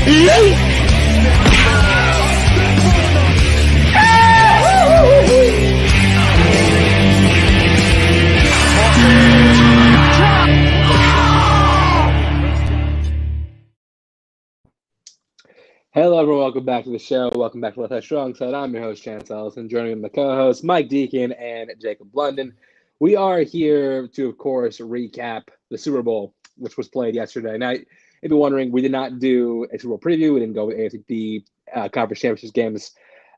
Hello, everyone. Welcome back to the show. Welcome back to Left Eye Strong Side. I'm your host, Chance Ellison, joining my co-hosts, Mike Deacon and Jacob London. We are here to, of course, recap the Super Bowl, which was played yesterday night. If you're wondering, we did not do a Super Bowl preview. We didn't go with AFC Conference Championships games.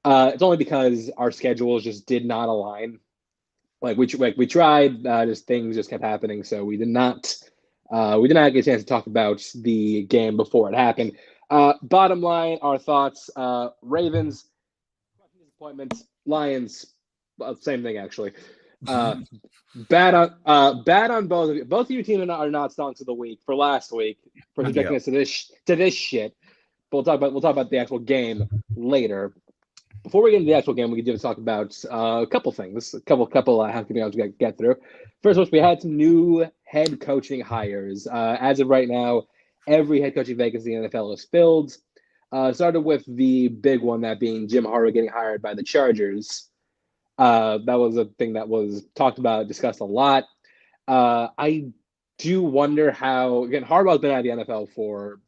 It's only because our schedules just did not align. We tried, just things just kept happening, so we did not get a chance to talk about the game before it happened. Bottom line, our thoughts: Ravens, disappointments. Lions, same thing actually. Bad on both of you. Both of your teams are not stonks of the week for last week for subjecting us to this shit. But we'll talk about the actual game later. Before we get into the actual game, we can just talk about a couple things, a couple housekeeping items we get through. First of all, we had some new head coaching hires. As of right now, every head coaching vacancy in the NFL is filled. Started with the big one, that being Jim Harbaugh getting hired by the Chargers. That was a thing that was talked about, discussed a lot. I do wonder how, again, Harbaugh's been out of the NFL for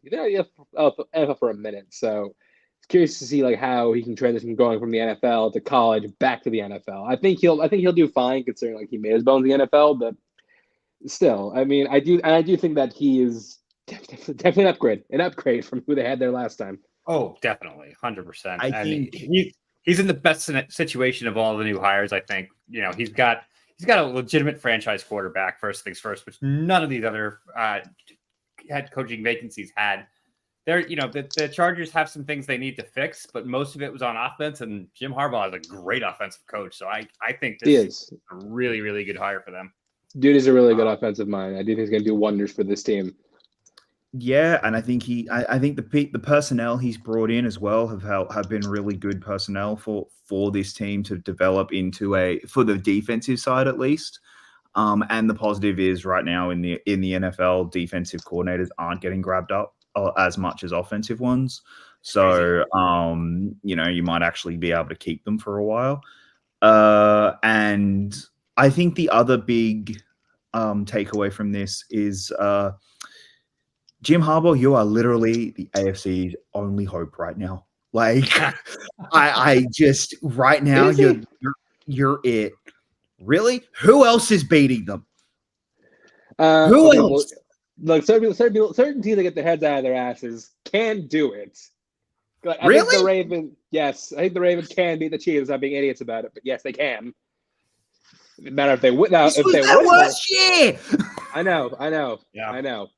a minute, so it's curious to see like how he can transition going from the NFL to college back to the NFL. I think he'll do fine considering like he made his bones in the NFL, but still, I mean, I do think that he is definitely an upgrade from who they had there last time. Oh, definitely, 100%. I think he's in the best situation of all the new hires. I think he's got a legitimate franchise quarterback. First things first, which none of these other head coaching vacancies had. The Chargers have some things they need to fix, but most of it was on offense. And Jim Harbaugh is a great offensive coach, so I think this is a really, really good hire for them. Dude is a really good offensive mind. I do think he's going to do wonders for this team. Yeah, and I think the personnel he's brought in as well have been really good personnel for this team to develop into for the defensive side at least. And the positive is right now in the NFL, defensive coordinators aren't getting grabbed up as much as offensive ones. So you might actually be able to keep them for a while. And I think the other big takeaway from this is Jim Harbaugh, you are literally the AFC's only hope right now. Like, I just right now you're it. Really? Who else is beating them? Who else? Look, certain teams that get their heads out of their asses can do it. I really? think the Ravens can beat the Chiefs without being idiots about it, but yes, they can. No matter if they win. This was their worst year. I know. Yeah. I know.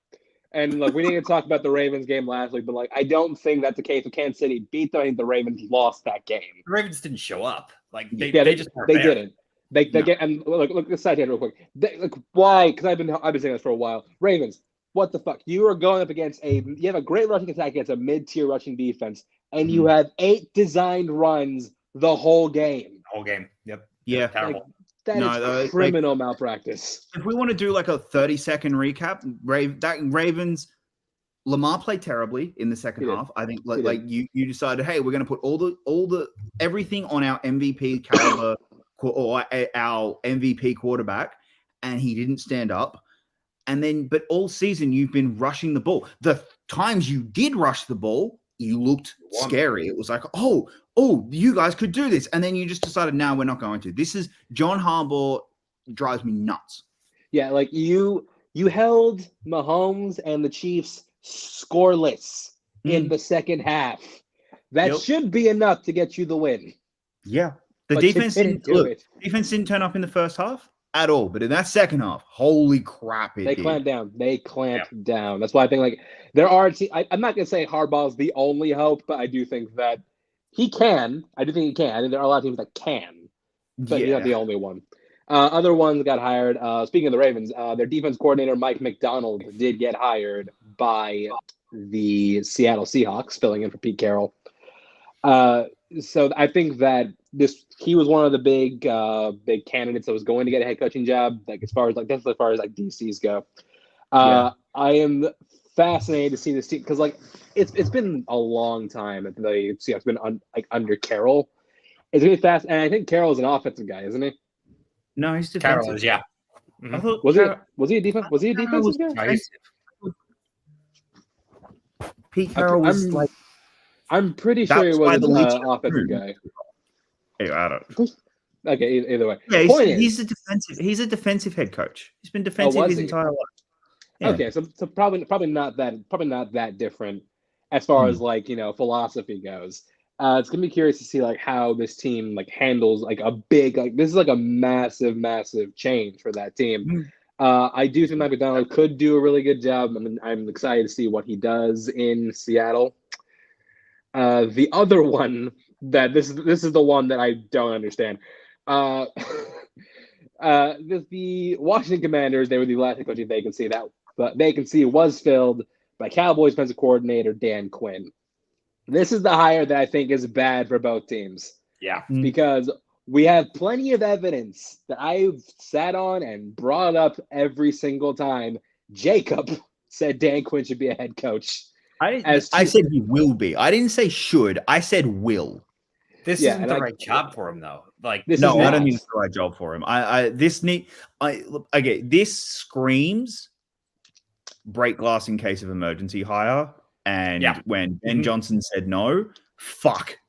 And look, we didn't talk about the Ravens game last week, but like, I don't think that's the case. If Kansas City beat them, I think the Ravens lost that game. The Ravens didn't show up. Like they just weren't they there. didn't. They get, and look this side here real quick. Why? Because I've been saying this for a while. Ravens, what the fuck? You are going up against you have a great rushing attack against a mid-tier rushing defense, and you have 8 designed runs the whole game. Yep. Yeah. Terrible. That is criminal malpractice. If we want to do like a 30-second recap, Ravens, Lamar played terribly in the second half. I think you decided, hey, we're going to put all the everything on our MVP caliber or our MVP quarterback, and he didn't stand up. And then, but all season you've been rushing the ball. The times you did rush the ball, you looked scary. It was like, oh, you guys could do this. And then you just decided, no, we're not going to. This is John Harbaugh drives me nuts. Yeah, like you held Mahomes and the Chiefs scoreless in the second half. That should be enough to get you the win. Yeah. The defense didn't turn up in the first half at all. But in that second half, holy crap, they clamped down. Down. That's why I think like there are I'm not going to say Harbaugh's the only hope, but I do think that he can. I do think he can. I think there are a lot of teams that can, but he's not the only one. Other ones got hired. Speaking of the Ravens, their defense coordinator, Mike McDonald, did get hired by the Seattle Seahawks, filling in for Pete Carroll. So I think that he was one of the big candidates that was going to get a head coaching job, like as far as DCs go. I am fascinated to see this team because like it's been a long time that the Seahawks been under Carroll. It's really fast, and I think Carroll is an offensive guy, isn't he? No, he's defensive. Carroll is, yeah. I thought Was he a defense? Was he a defensive guy? Pete Carroll was like. I'm pretty sure he was an offensive guy. Hey, I don't. Okay, either way. Yeah, he's a defensive. He's a defensive head coach. He's been defensive his entire life. Yeah. Okay, so probably not that different as far as like philosophy goes. It's gonna be curious to see like how this team like handles like a big this is like a massive change for that team. I do think Mike McDonald could do a really good job. I mean, I'm excited to see what he does in Seattle. The other one that this is the one that I don't understand. The Washington Commanders, they were the last head coaching vacancy. That vacancy was filled by Cowboys defensive coordinator Dan Quinn. This is the hire that I think is bad for both teams. Yeah. Because we have plenty of evidence that I've sat on and brought up every single time. Jacob said Dan Quinn should be a head coach. I said he will be. I didn't say should. I said will. This isn't the right job for him, though. Like, I don't think it's the right job for him. This screams break glass in case of emergency hire. And when Ben Johnson said no,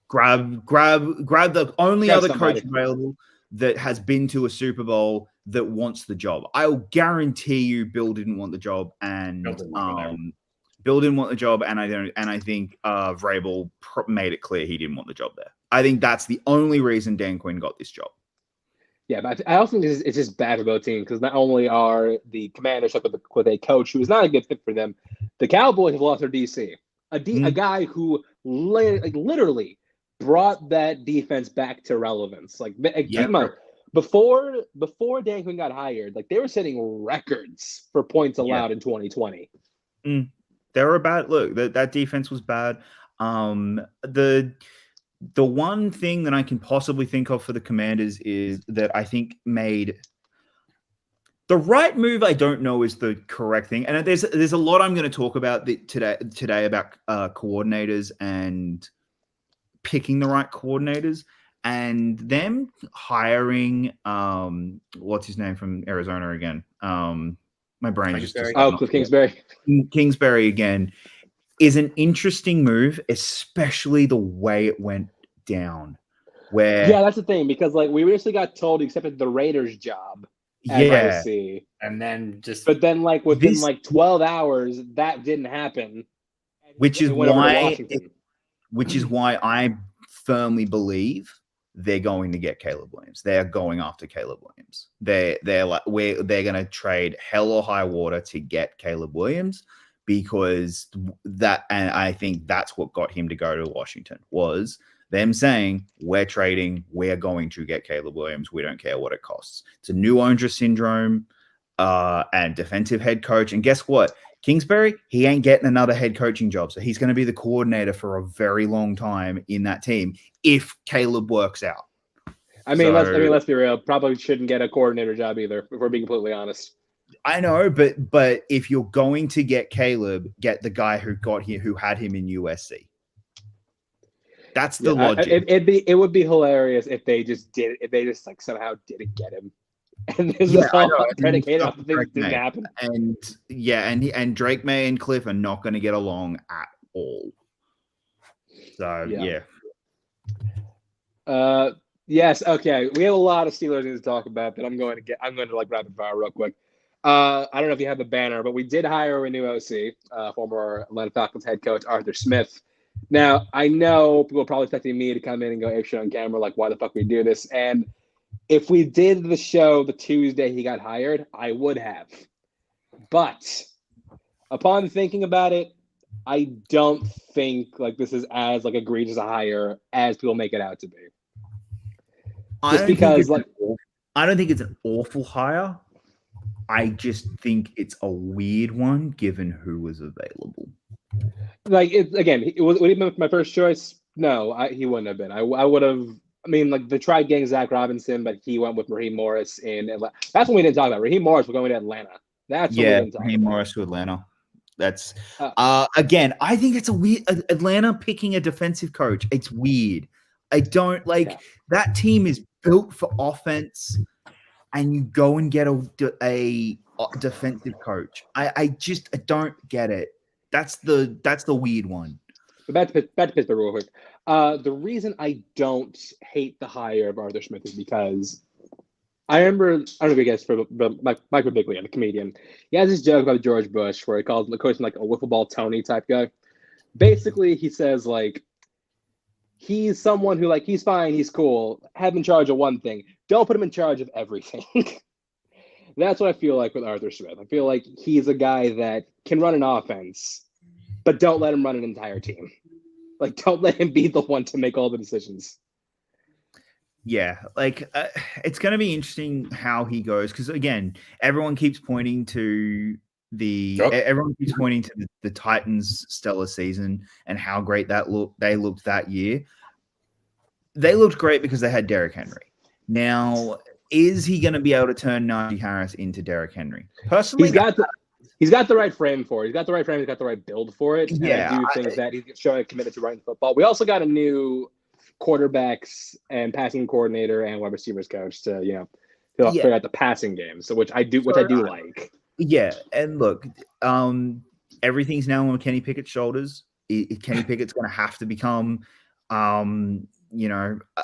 grab the only other coach available that has been to a Super Bowl that wants the job. I'll guarantee you, Bill didn't want the job, and Bill didn't want the job, and I think Vrabel made it clear he didn't want the job there. I think that's the only reason Dan Quinn got this job. Yeah, but I also think it's just bad for both teams because not only are the Commanders stuck with a coach who is not a good fit for them, the Cowboys have lost their DC, a guy who literally brought that defense back to relevance. Keep in mind, before Dan Quinn got hired, like they were setting records for points allowed in 2020. They were bad. Look, that defense was bad. The one thing that I can possibly think of for the Commanders is that I think made the right move. I don't know is the correct thing, and there's a lot I'm going to talk about today about coordinators and picking the right coordinators and them hiring what's his name from Arizona again. My brain just Cliff Kingsbury. Kingsbury again is an interesting move, especially the way it went down. That's the thing, because like we recently got told he accepted the Raiders job at OC. And then but then like within 12 hours that didn't happen. Which is why I firmly believe they're going to get Caleb Williams. They're going after Caleb Williams. They're going to trade hell or high water to get Caleb Williams. Because and I think that's what got him to go to Washington was them saying, we're trading, we're going to get Caleb Williams. We don't care what it costs. It's a new owner syndrome and defensive head coach. And guess what? Kingsbury, he ain't getting another head coaching job. So he's going to be the coordinator for a very long time in that team if Caleb works out. Let's be real. Probably shouldn't get a coordinator job either, if we're being completely honest. I know, but if you're going to get Caleb, get the guy who got here, who had him in USC. That's the logic. It would be hilarious if they just like somehow didn't get him, and this is all predicated off the things that didn't happen. And Drake May and Cliff are not going to get along at all. So yes. Okay. We have a lot of Steelers news to talk about, but I'm going to like rapid fire real quick. I don't know if you have the banner, but we did hire a new OC, former Atlanta Falcons head coach Arthur Smith. Now, I know people are probably expecting me to come in and go apeshit on camera, like, why the fuck we do this? And if we did the show the Tuesday he got hired, I would have. But upon thinking about it, I don't think like this is as like egregious a hire as people make it out to be. I don't think it's an awful hire. I just think it's a weird one given who was available. Like, would he have been my first choice? No, he wouldn't have been. I would have. I mean, like, they tried getting Zach Robinson, but he went with Raheem Morris in Atlanta. That's what we didn't talk about. Raheem Morris was going to Atlanta. That's what we didn't talk Raheem about. Morris to Atlanta. That's again, I think it's a weird Atlanta picking a defensive coach. It's weird. I don't like that team is built for offense, and you go and get a defensive coach. I don't get it. That's the weird one. Back to Pittsburgh real quick. The reason I don't hate the hire of Arthur Smith is because I remember, I don't know if you guys, but Michael Bigley, the comedian, he has this joke about George Bush where he calls the coach like a wiffle ball Tony type guy. Basically, he says like he's someone who like he's fine, he's cool, have him in charge of one thing. Don't put him in charge of everything. That's what I feel like with Arthur Smith. I feel like he's a guy that can run an offense, but don't let him run an entire team. Like, don't let him be the one to make all the decisions. Yeah, like it's going to be interesting how he goes because again, everyone keeps pointing to the Titans' stellar season and how great they looked that year. They looked great because they had Derrick Henry. Now, is he going to be able to turn Najee Harris into Derrick Henry? Personally, he's got the right frame for it. He's got the right frame. He's got the right build for it. Yeah, and I do think that he's showing a commitment to running football. We also got a new quarterbacks and passing coordinator and wide receivers coach to figure out the passing game. So which I do like. Yeah, and look, everything's now on Kenny Pickett's shoulders. Kenny Pickett's going to have to become,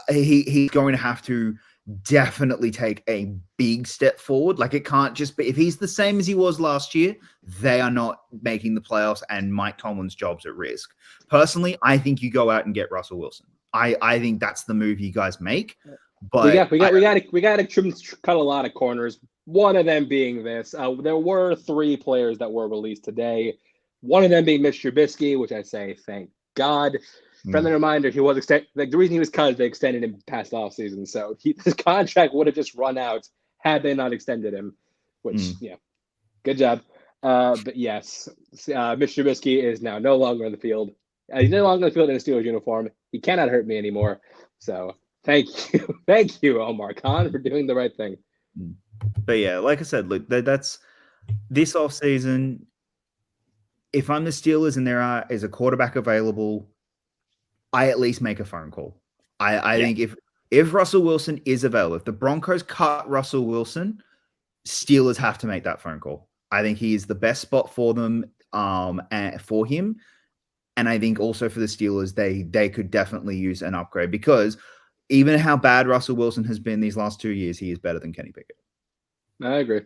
he's going to have to definitely take a big step forward. Like it can't just be if he's the same as he was last year, they are not making the playoffs and Mike Tomlin's job's at risk. Personally, I think you go out and get Russell Wilson. I think that's the move you guys make. But we got to cut a lot of corners. One of them being this. There were 3 players that were released today. One of them being Mitch Trubisky, which I say thank God. Friendly reminder: he was extended. Like the reason he was cut is they extended him past off season, so his contract would have just run out had they not extended him. Which, good job. But yes, Mitch Trubisky is now no longer on the field. He's no longer on the field in a Steelers uniform. He cannot hurt me anymore. So thank you, Omar Khan, for doing the right thing. But yeah, like I said, look, that's this offseason. If I'm the Steelers and there is a quarterback available, I at least make a phone call. I think if Russell Wilson is available, if the Broncos cut Russell Wilson, Steelers have to make that phone call. I think he is the best spot for them and for him. And I think also for the Steelers, they could definitely use an upgrade because even how bad Russell Wilson has been these last 2 years, he is better than Kenny Pickett. I agree.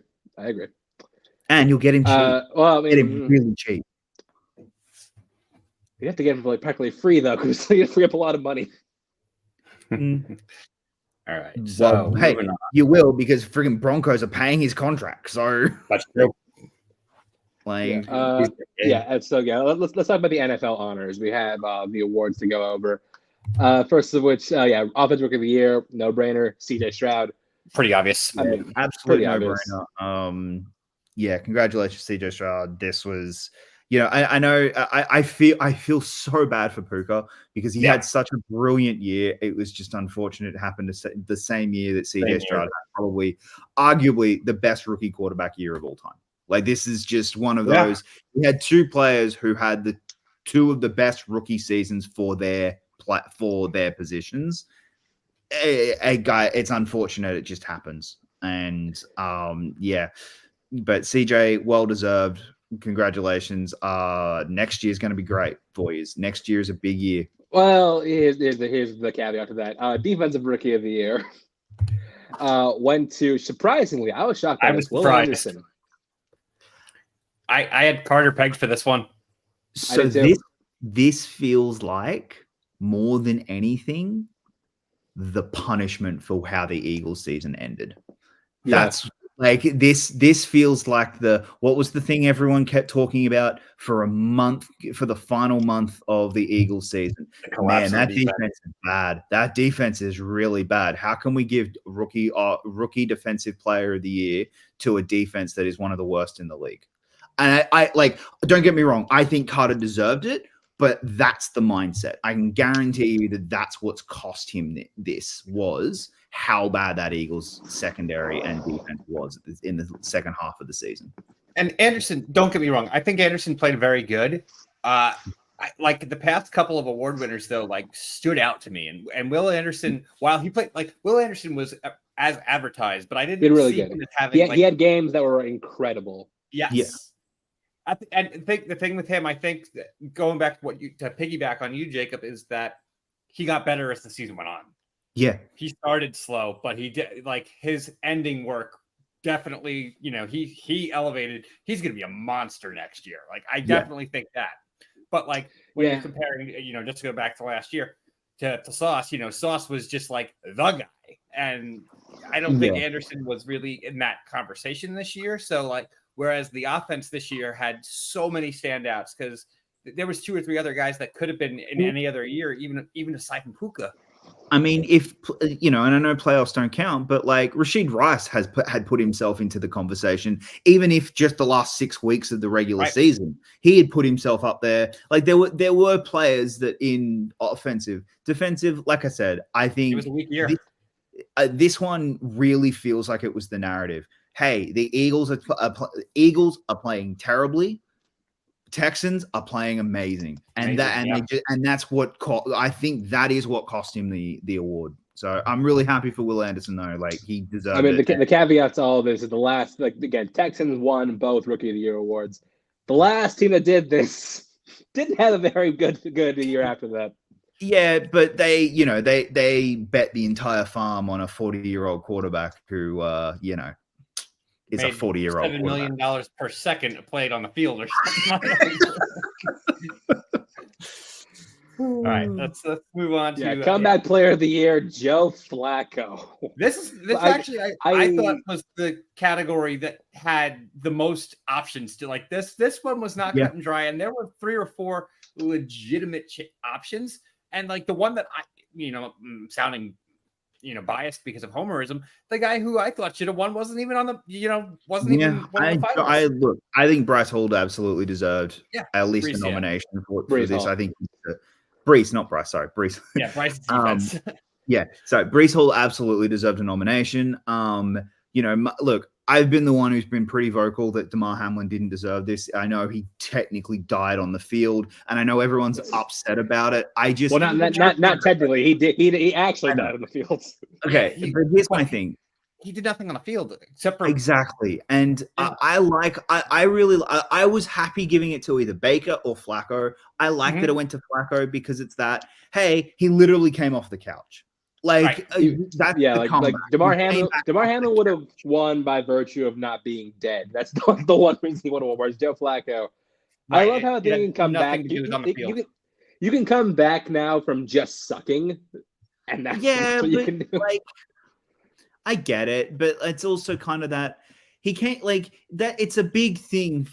And you'll get him cheap. Get him really cheap. You have to get him like practically free though, because you free up a lot of money. All right. So hey, you will because freaking Broncos are paying his contract. So that's true. Like, let's talk about the NFL honors. We have the awards to go over. First of which, Offensive Rookie of the Year, no brainer, CJ Stroud. Pretty obvious. I mean, absolutely no brainer. Congratulations, CJ Stroud. This was. I know. I feel so bad for Puka because he had such a brilliant year. It was just unfortunate it happened the same year that CJ Stroud had probably, arguably, the best rookie quarterback year of all time. Like this is just one of those. We had 2 players who had the 2 of the best rookie seasons for their positions. A guy. It's unfortunate it just happens, and but CJ, well deserved. Congratulations. Next year is going to be great for you. Next year is a big year. Well, here's the caveat to that. Defensive Rookie of the Year went to, surprisingly, I was shocked. I was Will surprised. Anderson. I had Carter pegged for this one. So this feels like more than anything the punishment for how the Eagles season ended. That's like this feels like what was the thing everyone kept talking about for a month, for the final month of the Eagles season. Man, that defense is bad. That defense is really bad. How can we give rookie defensive player of the year to a defense that is one of the worst in the league? And I like, don't get me wrong. I think Carter deserved it, but that's the mindset. I can guarantee you that that's what's cost him this was how bad that Eagles secondary and defense was in the second half of the season. And Anderson, don't get me wrong. I think Anderson played very good. Like the past couple of award winners, though, like stood out to me. And Will Anderson, while he played, like Will Anderson was as advertised, but I didn't really see good. him as having. He had games that were incredible. Yes. Yeah. And think the thing with him, I think going back to piggyback on you, Jacob, is that he got better as the season went on. Yeah. He started slow, but he did like his ending work. Definitely, he elevated. He's going to be a monster next year. Like I definitely think that. But like when you're comparing, just to go back to last year to Sauce, Sauce was just like the guy, and I don't think Anderson was really in that conversation this year. So like, whereas the offense this year had so many standouts because there was 2 or 3 other guys that could have been in any other year, even aside from Puka. I mean, if and I know playoffs don't count, but like Rashid Rice had put himself into the conversation, even if just the last 6 weeks of the regular season, he had put himself up there. Like there were players that in offensive, defensive, like I said, I think it was a weak year. This one really feels like it was the narrative. Hey, the Eagles are playing terribly. Texans are playing amazing, and that's what I think that is what cost him the award. So I'm really happy for Will Anderson though. Like he deserved. I mean, it. the caveat to all of this is the last. Like again, Texans won both Rookie of the Year awards. The last team that did this didn't have a very good year after that. Yeah, but they bet the entire farm on a 40-year-old quarterback who is a 40-year-old. $7 million per second played on the field or something. All right, let's move on to comeback player of the year, Joe Flacco. This actually I thought was the category that had the most options to like this. This one was not cut and dry, and there were 3 or 4 legitimate options. And like the one that sounding biased because of homerism, the guy who I thought should have won wasn't even on the wasn't even one of the finals. I think Bryce Hall absolutely deserved at least a nomination for this. Hall. I think Brees, not Bryce. Sorry, Brees. Yeah, Bryce defense. So Brees Hall absolutely deserved a nomination. Look, I've been the one who's been pretty vocal that Damar Hamlin didn't deserve this. I know he technically died on the field, and I know everyone's upset about it. Not technically. He did. He actually died on the field. Okay, but here's my thing. He did nothing on the field except for exactly. And I was happy giving it to either Baker or Flacco. I like that it went to Flacco because it's that. Hey, he literally came off the couch. Like that's like Damar Hamlin would have won by virtue of not being dead. That's the one reason he would have won. Whereas Joe Flacco, I love how they can come back. You can come back now from just sucking, and that's what you can do. Like, I get it, but it's also kind of that he can't like that. It's a big thing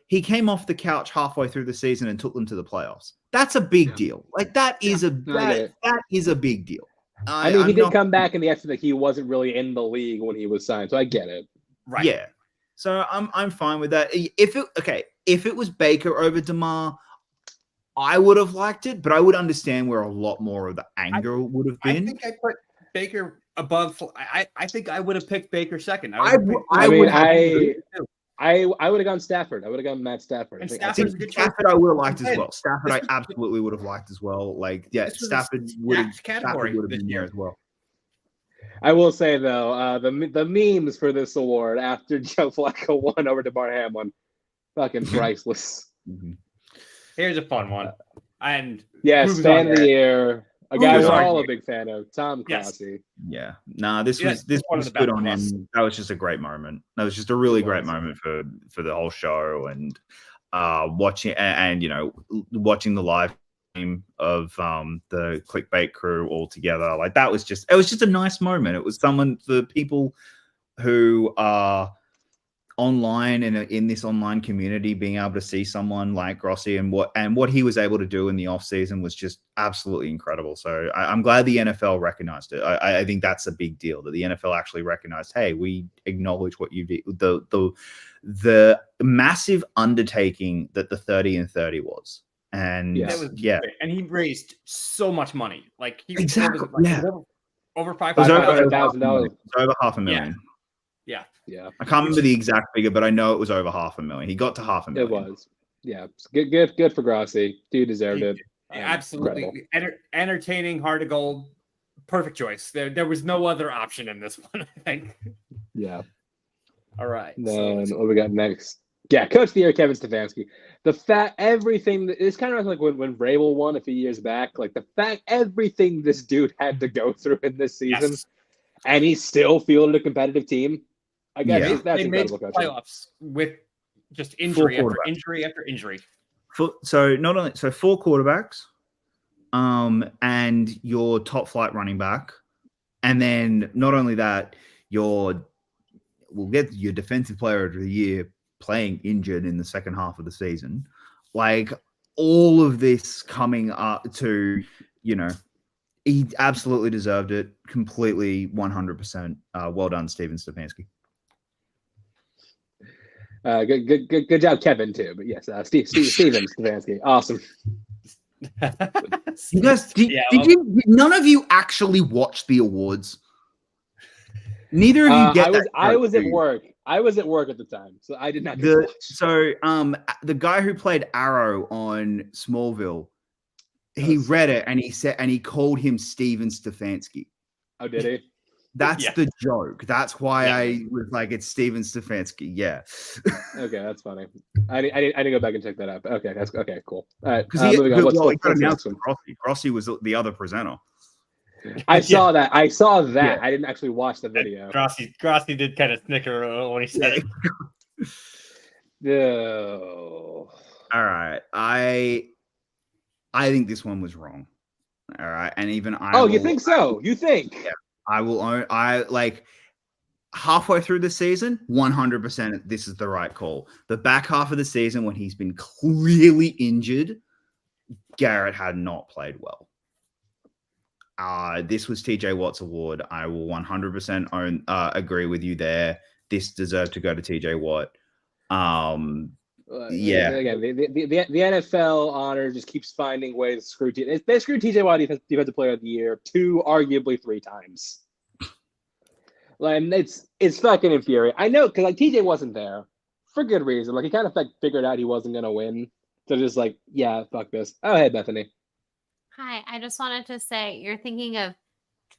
he came off the couch halfway through the season and took them to the playoffs. That's a big deal. Like that is a big deal. I mean, he did come back in the essence that he wasn't really in the league when he was signed, so I get it. Right. Yeah. So I'm fine with that. If it was Baker over DeMar, I would have liked it, but I would understand where a lot more of the anger would have been. I think I put Baker above. I think I would have picked Baker second. I would have gone Stafford. I would have gone Matt Stafford. Stafford I would have liked as well. Stafford I absolutely would have liked as well. Like, Stafford would have been there as well. I will say though, the memes for this award after Joe Flacco won over Damar Hamlin, fucking priceless. Here's a fun one, and fan of the year. A guy we're all a big fan of, Tom Clancy. Yeah. This was good on him. That was just a great moment. That was just a really great moment for the whole show and watching watching the live stream of the Clickbait crew all together. Like it was just a nice moment. It was the people who are online and in this online community, being able to see someone like Grossi and what he was able to do in the off season was just absolutely incredible. So I'm glad the NFL recognized it. I think that's a big deal that the NFL actually recognized, hey, we acknowledge what you did, the massive undertaking that the 30 and 30 was. And and he raised so much money. Like he over $500,000. over $500,000. Yeah. I can't remember the exact figure, but I know it was over $500,000. He got to $500,000. It was. Yeah. Good for Grossi. Dude deserved it. Absolutely. Entertaining, heart of gold. Perfect choice. There was no other option in this one, I think. Yeah. All right. Then what we got next? Yeah, Coach of the Year, Kevin Stefanski. Everything it's kind of like when Vrabel won a few years back. Like everything this dude had to go through in this season, and he still fielded a competitive team. I guess that's incredible. They made playoffs with just injury after injury after injury. So 4 quarterbacks, and your top flight running back, and then not only that, we'll get your defensive player of the year playing injured in the second half of the season. Like all of this coming up to, he absolutely deserved it. Completely 100%. Well done, Steven Stefanski. Good job, Kevin, too. But yes, Steven Stefanski. Awesome. You guys, did none of you actually watch the awards? Neither of you get I was at work. I was at work at the time, so I did not get to watch. So the guy who played Arrow on Smallville, he read it and he called him Steven Stefanski. Oh, did he? That's the joke. That's why I was like, it's Steven Stefanski. Yeah. Okay, that's funny. I need to go back and check that out. Okay, that's okay. Cool. All right. Because Grossi was the other presenter. I saw that. Yeah. I didn't actually watch the video. Grossi did kind of snicker when he said it. No. All right. I think this one was wrong. All right. And even you think so? You think? Yeah. I like halfway through the season, 100% this is the right call. The back half of the season when he's been clearly injured, Garrett had not played well. This was TJ Watt's award. I will 100% agree with you there. This deserved to go to TJ Watt. Again, the NFL honor just keeps finding ways to screw TJ. They screwed TJ Watt defensive player of the year 2, arguably 3 times. Like, it's fucking infuriating. I know, because like TJ wasn't there for good reason. Like he kind of figured out he wasn't gonna win. So just like, yeah, fuck this. Oh, hey, Bethany. Hi, I just wanted to say you're thinking of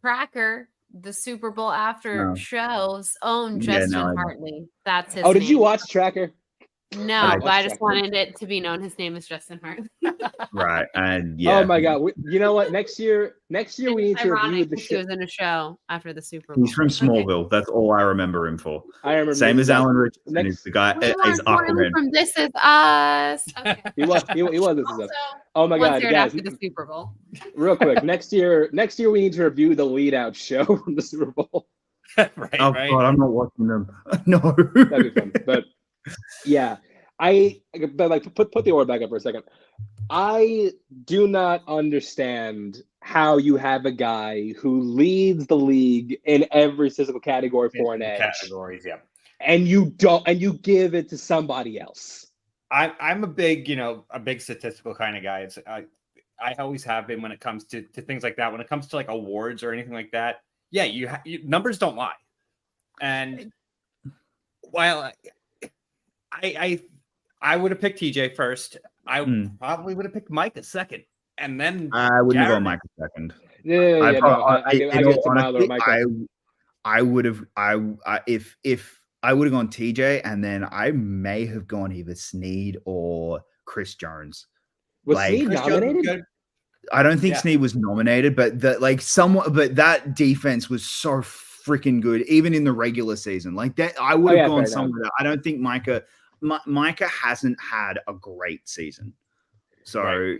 Tracker, the Super Bowl after show's own Justin Hartley. That's his name. Did you watch Tracker? No, but I just wanted it to be known his name is Justin Hartley. Right. And yeah. Oh my God. You know what? Next year we need to review the show. He was in a show after the Super Bowl. He's from Smallville. Okay. That's all I remember him for. I remember. Same as Alan Richardson. He's the guy is Aquaman. From This Is Us. Okay. He was This Is Us. Oh my God, guys! After the Super Bowl. Real quick, next year we need to review the lead out show from the Super Bowl. Right. God, I'm not watching them. No. That'd be fun. But yeah. Put the award back up for a second. I do not understand how you have a guy who leads the league in every physical category for an edge. Categories, yeah. And you give it to somebody else. I'm a big statistical kind of guy. I always have been when it comes to things like that. When it comes to like awards or anything like that, yeah, numbers don't lie. And while I would have picked TJ first. I probably would have picked Mike a second, and then I wouldn't go Mike a second. I would have. If I would have gone TJ, and then I may have gone either Snead or Chris Jones. Was Snead nominated? I don't think Snead was nominated, but that defense was so freaking good, even in the regular season. Like that, I would have gone somewhere. I don't think Micah hasn't had a great season. So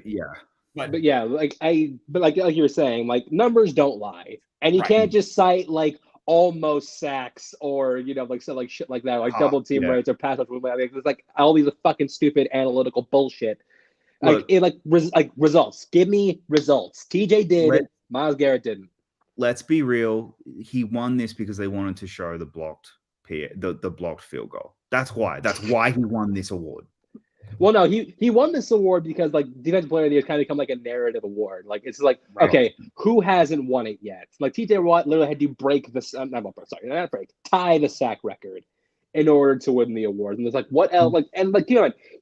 but like you were saying, like numbers don't lie, and you can't just cite like almost sacks or shit like that, like double team rates or pass rush movement. It's like all these fucking stupid analytical bullshit. Results. Give me results. TJ did. Myles Garrett didn't. Let's be real. He won this because they wanted to show the blocked field goal. That's why. That's why he won this award. Well, no, he won this award because like defensive player of the year kind of become like a narrative award. Like it's like Right. okay, who hasn't won it yet? Like T.J. Watt literally had to break tie the sack record in order to win the award. And it's like what else? Like and like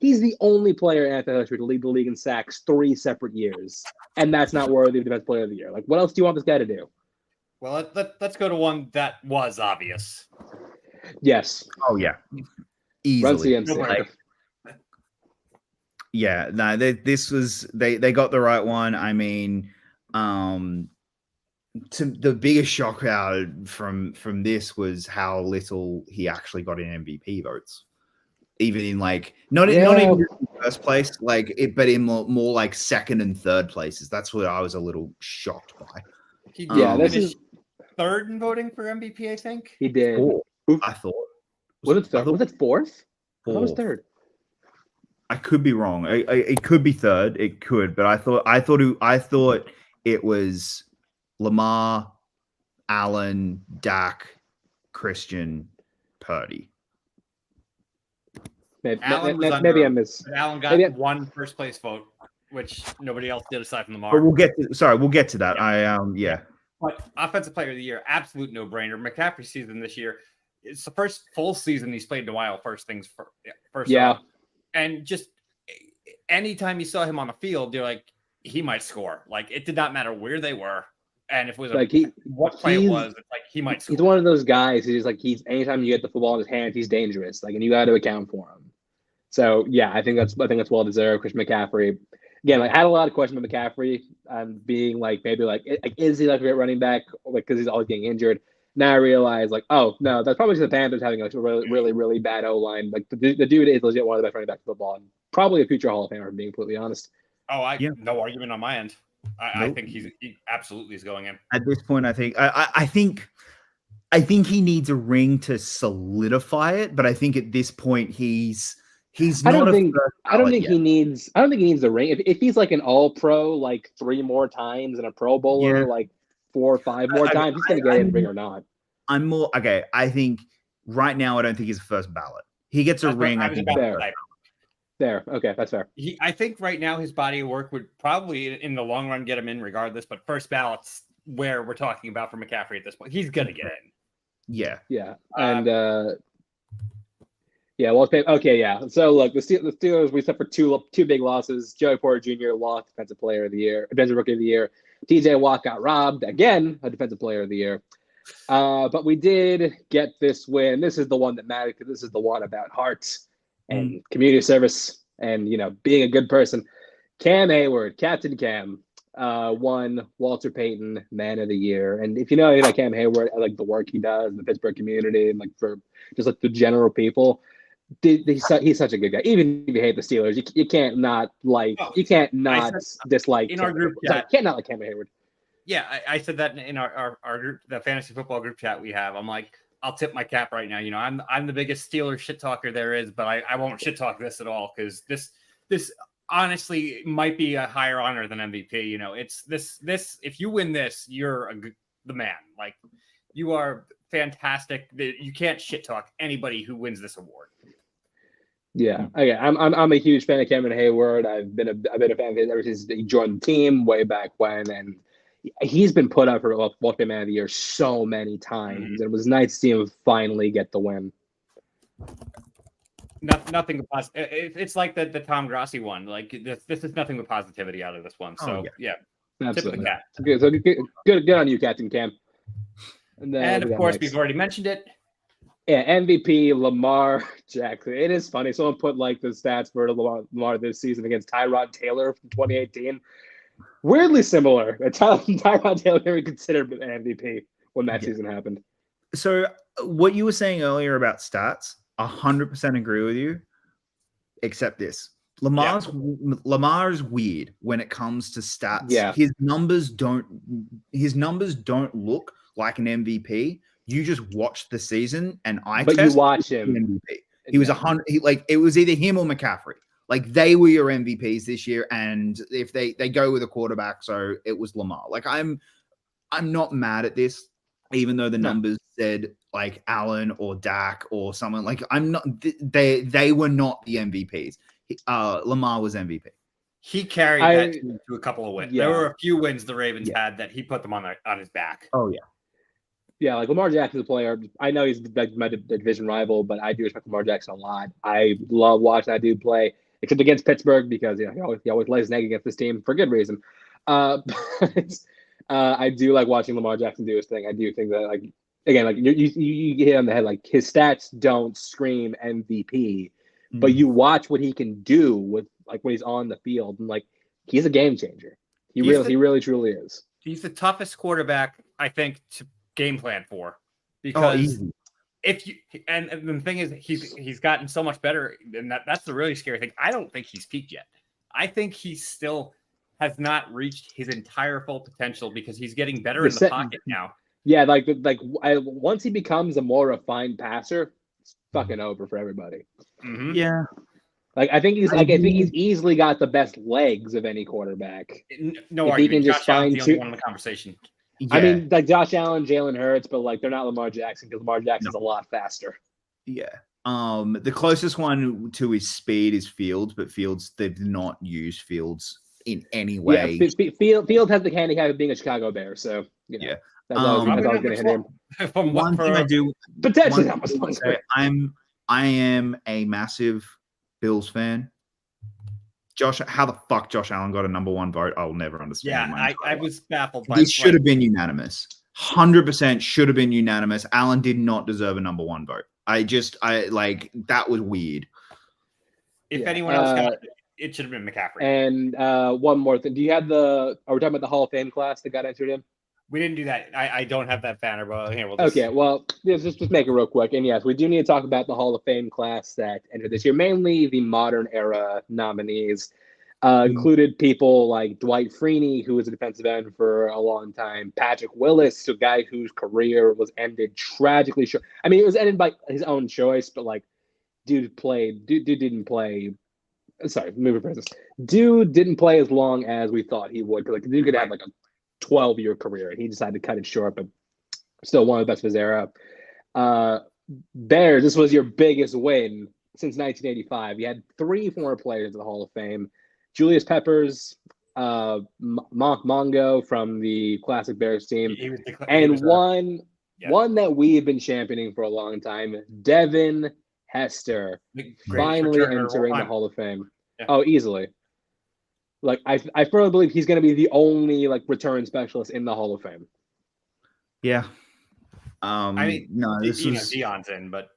he's the only player in NFL history to lead the league in sacks 3 separate years, and that's not worthy of defensive player of the year. Like what else do you want this guy to do? Well, let's go to one that was obvious. Yes. Oh yeah, Run easily. CMC. Yeah, no, this was they got the right one. I mean, to the biggest shock out from this was how little he actually got in MVP votes. Even in like not even in first place, like it, but in more like second and third places. That's what I was a little shocked by. He this is third in voting for MVP. I think he did. Fourth, I thought. Was it third? Was it fourth? I thought it was third. I could be wrong. It could be third. It could, but I thought it was Lamar, Allen, Dak, Christian, Purdy. Maybe I missed. Allen got one first place vote, which nobody else did aside from Lamar. But we'll get to that. Yeah. But offensive player of the year, absolute no brainer. McCaffrey's season this year, it's the first full season he's played in a while. First. Off. And just anytime you saw him on the field, you're like, he might score. Like it did not matter where they were, and if it was like what play it was, it's like he might score. He's one of those guys who's like anytime you get the football in his hands, he's dangerous. Like, and you got to account for him. So yeah, I think that's well deserved. Christian McCaffrey, again, like had a lot of questions about McCaffrey, being like maybe like is he like a great running back, like because he's always getting injured. Now I realize, like, oh no, that's probably just the Panthers having a really bad O line. Like the dude is legit one of the best running backs in football, and probably a future Hall of Famer, being completely honest. Oh, no argument on my end. I think he absolutely is going in. At this point, I think he needs a ring to solidify it, but I think at this point he's not. I don't think he needs the ring. If he's like an All Pro like 3 more times and a Pro Bowler like 4 or 5 more times, he's going to get a ring or not. I'm more okay. I think right now I don't think he's the first ballot. He gets a ring. I think There. Okay, that's fair. I think right now his body of work would probably in the long run get him in regardless, but first ballot's where we're talking about for McCaffrey at this point. He's going to get in. Yeah. Yeah. And So look, the Steelers, we suffered two big losses. Joey Porter Jr. lost Defensive Rookie of the Year. TJ Watt got robbed again, a Defensive Player of the Year. But we did get this win. This is the one that mattered because this is the one about heart and community service and being a good person. Cam Hayward, Captain Cam, won Walter Payton Man of the Year. And if you know about Cam Hayward, like the work he does in the Pittsburgh community and like for just like the general people, he's such a good guy. Even if you hate the Steelers, you can't not like dislike in our group chat. Can't not like Cam Hayward. Yeah, I said that in our group, the fantasy football group chat we have. I'm like, I'll tip my cap right now. I'm the biggest Steelers shit talker there is, but I won't shit talk this at all because this honestly might be a higher honor than MVP. It's this. If you win this, you're the man. Like you are fantastic. You can't shit talk anybody who wins this award. Yeah, okay. I'm a huge fan of Cameron Hayward. I've been a fan of his ever since he joined the team way back when, and he's been put up for Walter Man of the Year so many times. Mm-hmm. It was nice to see him finally get the win. Nothing but positive. It's like the Tom Grossi one. Like this is nothing but positivity out of this one. So yeah. Absolutely. Good. So good on you, Captain Cam. And of course, we've already mentioned it. Yeah, MVP Lamar Jackson. It is funny. Someone put like the stats for Lamar this season against Tyrod Taylor from 2018. Weirdly similar. Tyrod Taylor never considered an MVP when that season happened. So what you were saying earlier about stats, 100% agree with you, except this. Lamar's weird when it comes to stats. Yeah. His numbers don't look like an MVP. You just watch the season and you watch him. MVP. He was 100. It was either him or McCaffrey. Like they were your MVPs this year, and if they go with a quarterback, so it was Lamar. Like I'm not mad at this, even though the numbers said like Allen or Dak or someone like I'm not. They were not the MVPs. Lamar was MVP. He carried that team to a couple of wins. Yeah. There were a few wins the Ravens had that he put them on his back. Oh yeah. Yeah, like Lamar Jackson's a player. I know he's my division rival, but I do respect Lamar Jackson a lot. I love watching that dude play, except against Pittsburgh because he always lays an egg against this team for good reason. But I do like watching Lamar Jackson do his thing. I do think that you hit on the head. Like his stats don't scream MVP, but you watch what he can do with when he's on the field, and like he's a game changer. He really truly is. He's the toughest quarterback I think to game plan for, because and the thing is he's gotten so much better, and that's the really scary thing. I don't think he's peaked yet. I think he still has not reached his entire full potential because he's getting better in the pocket now. Yeah, once he becomes a more refined passer, it's fucking over for everybody. Mm-hmm. Yeah. I think he's easily got the best legs of any quarterback. No argument. He can just find the only one in the conversation. Yeah. I mean, like Josh Allen, Jalen Hurts, but they're not Lamar Jackson because Lamar Jackson's a lot faster. Yeah. The closest one to his speed is Fields, but Fields, they've not used Fields in any way. Yeah, Fields has the handicap of being a Chicago Bear, so yeah. That's always going to hit him. One thing I do potentially, I am a massive Bills fan. How the fuck Josh Allen got a number one vote? I'll never understand. Yeah, I was baffled by this. Should have been unanimous. 100% should have been unanimous. Allen did not deserve a number one vote. That was weird. If anyone else got it, should have been McCaffrey. And one more thing. Are we talking about the Hall of Fame class that got entered in? We didn't do that. I don't have that banner, but here just make it real quick. And yes, we do need to talk about the Hall of Fame class that entered this year. Mainly the modern era nominees included people like Dwight Freeney, who was a defensive end for a long time. Patrick Willis, a guy whose career was ended tragically short. I mean, it was ended by his own choice, but dude didn't play. Sorry, moving process. Dude didn't play as long as we thought he would. Because dude could have a 12-year career, and he decided to cut it short, but still one of the best of his era. Bears, this was your biggest win since 1985. You had 3 former players in the Hall of Fame. Julius Peppers, Mongo from the classic Bears team, one that we've been championing for a long time, Devin Hester, finally entering the Hall of Fame. Yeah. Oh, easily. I firmly believe he's going to be the only return specialist in the Hall of Fame. Yeah. This is Deion's in, but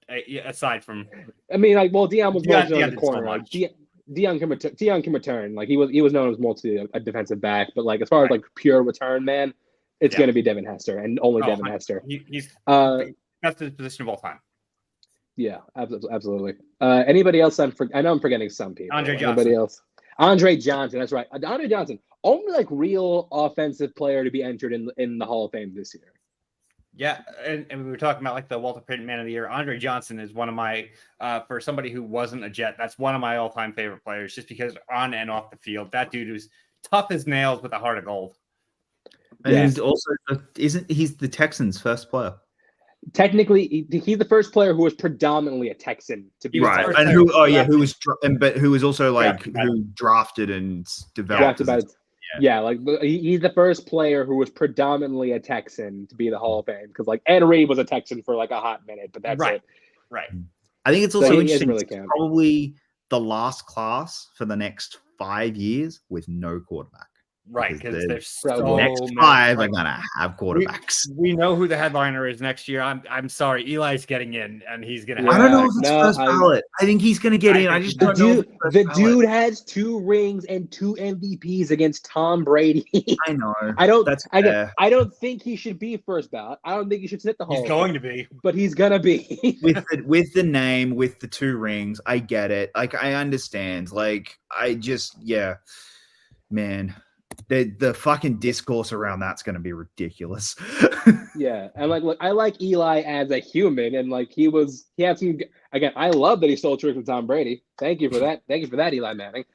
aside from, Deion was mostly on the corner. Deion can return. He was known as mostly a defensive back, but as far as pure return man, it's going to be Devin Hester and only Devin Hester. He's that's his position of all time. Yeah, absolutely. Anybody else? I know I'm forgetting some people. Andre Johnson. Anybody else? Andre Johnson, that's right. Andre Johnson, only real offensive player to be entered in the Hall of Fame this year. Yeah, and we were talking about the Walter Payton Man of the Year. Andre Johnson is one of my, for somebody who wasn't a Jet, that's one of my all-time favorite players, just because on and off the field, that dude was tough as nails with a heart of gold. And he's also he's the Texans' first player. Technically, he's the first player who was predominantly a Texan to be right, and who was also who drafted and developed. He's the first player who was predominantly a Texan to be the Hall of Fame because Ed Reed was a Texan for a hot minute, but that's it. Right. I think it's also interesting. Really probably the last class for the next 5 years with no quarterback. Right, because there's so next 5 are gonna have quarterbacks. We know who the headliner is next year. I'm sorry, Eli's getting in, and he's gonna. I don't know if it's first ballot. I think he's gonna get in. I just don't know. The dude has 2 rings and 2 MVPs against Tom Brady. I know. I don't think he should be first ballot. I don't think he should sit the Hall. He's going to be, but he's gonna be with the name, with the 2 rings. I get it. I understand. Man. The fucking discourse around that's going to be ridiculous. Yeah, and I like Eli as a human, and he had some. Again, I love that he stole tricks from Tom Brady. Thank you for that. Thank you for that, Eli Manning.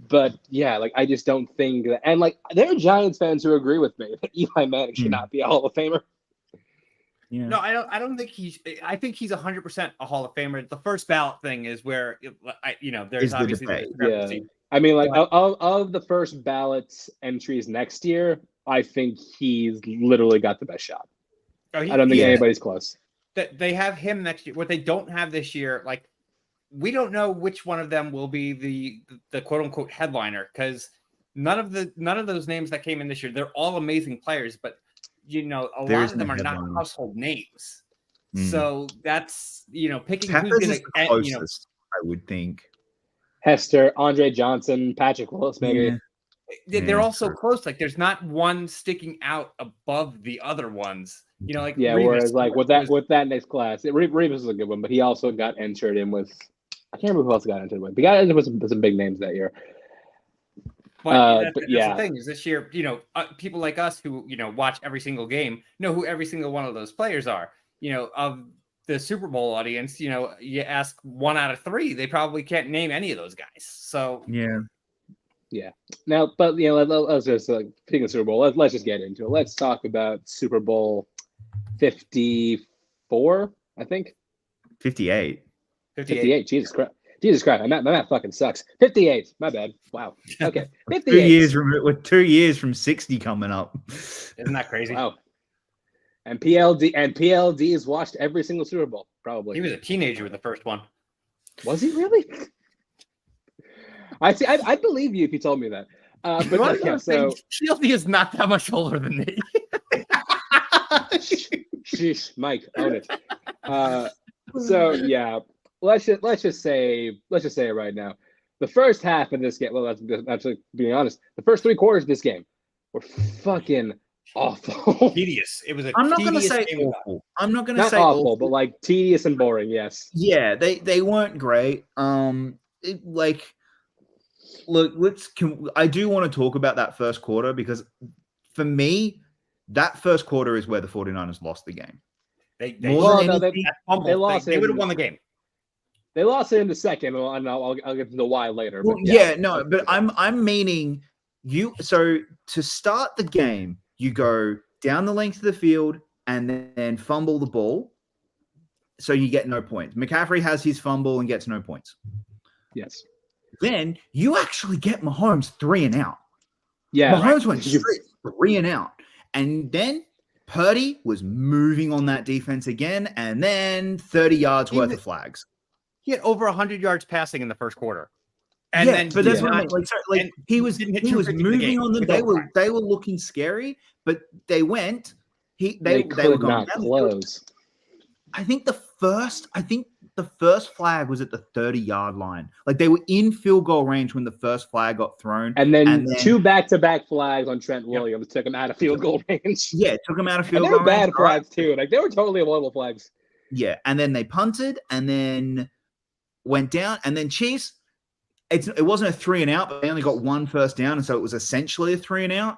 But yeah, I just don't think that. And there are Giants fans who agree with me that Eli Manning should not be a Hall of Famer. Yeah. No, I don't think he's. I think he's 100% a Hall of Famer. The first ballot thing is where there's Is the obviously the debate. discrepancy. I mean, like But- of the first ballot's entries next year, I think he's literally got the best shot. Oh, I don't think anybody's close. That they have him next year. What they don't have this year, like we don't know which one of them will be the quote unquote headliner, because none of those names that came in this year, they're all amazing players, but a lot of them are not household names. So that's picking Peppers who's is the closest, I would think. Hester, Andre Johnson, Patrick Willis, maybe. Yeah. They're all so close. Like there's not one sticking out above the other ones. Like Revis, whereas like with that next class, Revis is a good one, but he also got entered in with I can't remember who else got entered with. He got entered with some big names that year. But that's the thing is this year, people like us who watch every single game know who every single one of those players are. Of the Super Bowl audience, you ask 1 out of 3, they probably can't name any of those guys. So yeah. Now, but let's just speaking of Super Bowl, let's just get into it. Let's talk about Super Bowl 54, I think. 58. 58. Jesus Christ. My math fucking sucks. 58. My bad. Wow. Okay. 58. 2 years from 60 coming up. Isn't that crazy? Wow. And PLD has watched every single Super Bowl, probably. He was a teenager with the first one. Was he really? I see. I believe you if you told me that. But PLD is not that much older than me. Sheesh, Mike, own it. So yeah, let's just say it right now. The first half of this game, well, that's actually being honest. The first 3 quarters of this game were fucking awful. Tedious. It was a I'm not going to tedious say game. awful. I'm not going to Not say awful, but like tedious and boring. Yes. Yeah, they weren't great. Look, I do want to talk about that first quarter because for me, that first quarter is where the 49ers lost the game. They lost. They would have won the game. They lost it in the second, and I'll get to the why later. Well, but I'm meaning you. So to start the game, you go down the length of the field and then fumble the ball, so you get no points. McCaffrey has his fumble and gets no points. Yes. Then you actually get Mahomes 3 and out. Yeah, Mahomes went straight 3 and out, and then Purdy was moving on that defense again, and then 30 yards worth of flags. He had over 100 yards passing in the first quarter. And but that's what I mean. He was moving on them. They were looking scary, but they went. They were going not close. I think the first flag was at the 30-yard line. Like they were in field goal range when the first flag got thrown. And then 2 back-to-back flags on Trent Williams took him out of field goal range. Yeah, took him out of field goal range. They were bad flags too. Like they were totally avoidable flags. Yeah, and then they punted and then went down. And then Chiefs, it wasn't a 3 and out, but they only got 1 first down. And so it was essentially a 3 and out.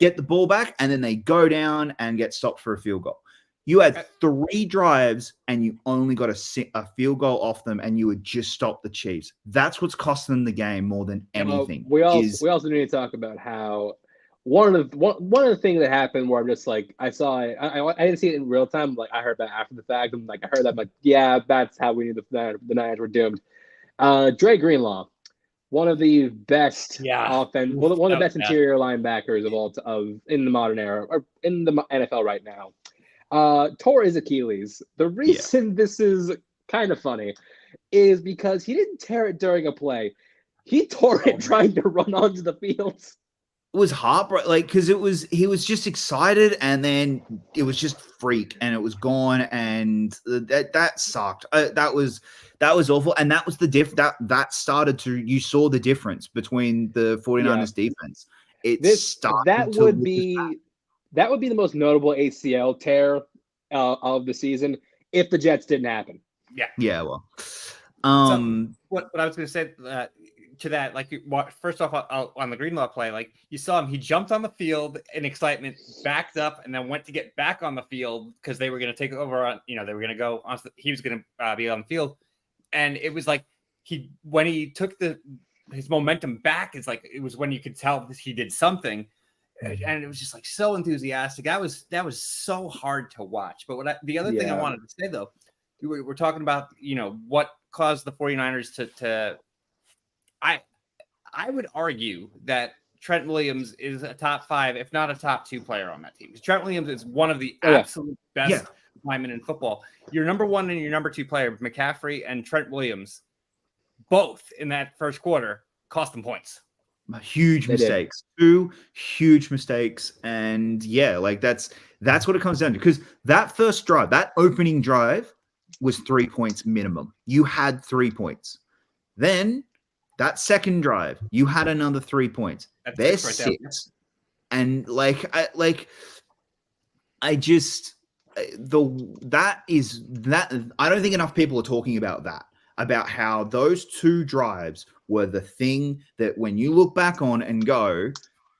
Get the ball back, and then they go down and get stopped for a field goal. You had 3 drives, and you only got a field goal off them, and you would just stop the Chiefs. That's what's costing them the game more than anything. We also need to talk about how one of the things that happened where I'm just like I saw it. I didn't see it in real time. Like I heard that after the fact. I'm like I heard that. I'm like yeah, that's how we knew the Niners were doomed. Dre Greenlaw, one of the best offense, one of the best interior linebackers of in the modern era or in the NFL right now. Tore his Achilles. The reason this is kind of funny is because he didn't tear it during a play. He tore it trying to run onto the field. It was heartbreaking, because he was just excited, and then it was just freak, and it was gone, and that sucked. That was awful, and that was that started to you saw the difference between the 49ers defense. That would be the most notable ACL tear of the season if the Jets didn't happen. Yeah. Well, so what I was going to say to that, like, first off, on the Greenlaw play, like you saw him, he jumped on the field in excitement, backed up, and then went to get back on the field because they were going to take over on, they were going to go on. He was going to be on the field, and it was like when he took his momentum back, it's like it was when you could tell he did something. and it was just like so enthusiastic. That was so hard to watch. But the other thing I wanted to say though, we're talking about, what caused the 49ers to I would argue that Trent Williams is a top 5, if not a top 2 player on that team. Because Trent Williams is one of the absolute best linemen in football. Your number 1 and your number 2 player, McCaffrey and Trent Williams, both in that first quarter cost them points. Huge mistakes. 2 huge mistakes. And that's what it comes down to. Because that first drive, that opening drive was 3 points minimum. You had 3 points. Then that second drive, you had another 3 points. There's right 6. And I don't think enough people are talking about that, about how those 2 drives were the thing that when you look back on and go,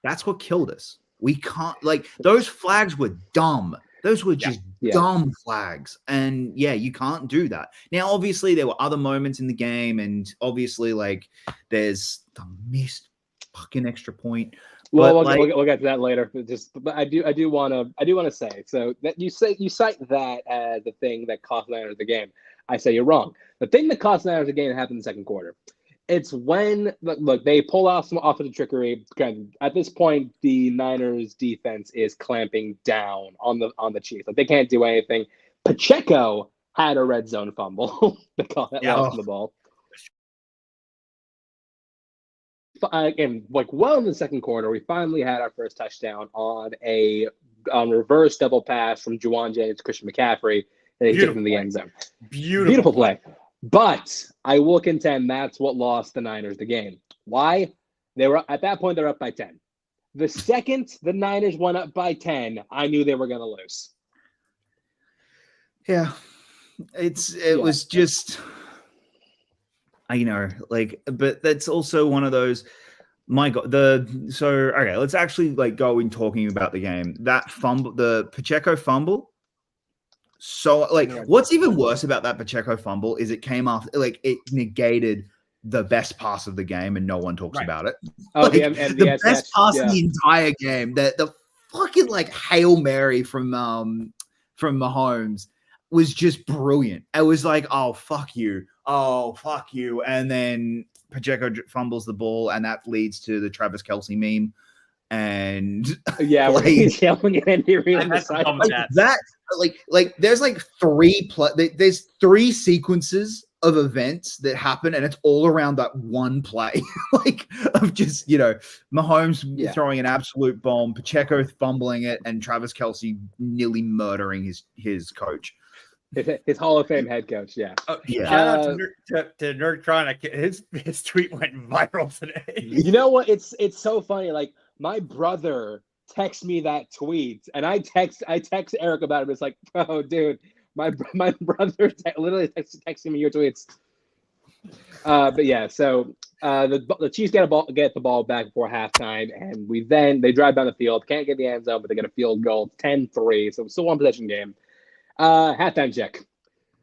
that's what killed us. We can't, those flags were dumb. Those were just dumb flags. And you can't do that. Now, obviously, there were other moments in the game, and obviously, there's the missed fucking extra point. Well, we'll get to that later. But I do want to say, so that you cite that as the thing that cost the Niners the game. I say you're wrong. The thing that cost the Niners the game happened in the second quarter. It's when they pull off some offensive trickery. At this point, the Niners defense is clamping down on the Chiefs. They can't do anything. Pacheco had a red zone fumble. They call that lost the ball. And well in the second quarter, we finally had our first touchdown on a reverse double pass from Juwan Jennings to Christian McCaffrey, and they took him in the end zone. Beautiful play. But I will contend that's what lost the Niners the game. Why? They were at that point, they're up by 10. The second the Niners went up by 10, I knew they were going to lose. Yeah. It was just, but that's also one of those, my God, okay, let's actually go in talking about the game. That fumble, the Pacheco fumble. So what's even worse about that Pacheco fumble is it came off, it negated the best pass of the game and no one talks about it. Oh, the best pass in the entire game, the fucking Hail Mary from Mahomes was just brilliant. It was oh, fuck you. And then Pacheco fumbles the ball and that leads to the Travis Kelce meme. And he's yelling at Andy Reid on the side. There's 3 sequences of events that happen, and it's all around that one play, of just Mahomes throwing an absolute bomb, Pacheco fumbling it, and Travis Kelce nearly murdering his coach. His Hall of Fame head coach, Shout out to Nerd Chronic. His tweet went viral today. You know what? It's so funny. My brother texts me that tweet, and I text Eric about it. It's bro, dude, my brother literally texting me your tweets. But yeah, so the Chiefs get the ball back before halftime, and they drive down the field, can't get the end zone, but they get a field goal, 10-3. So it's still one possession game. Halftime check.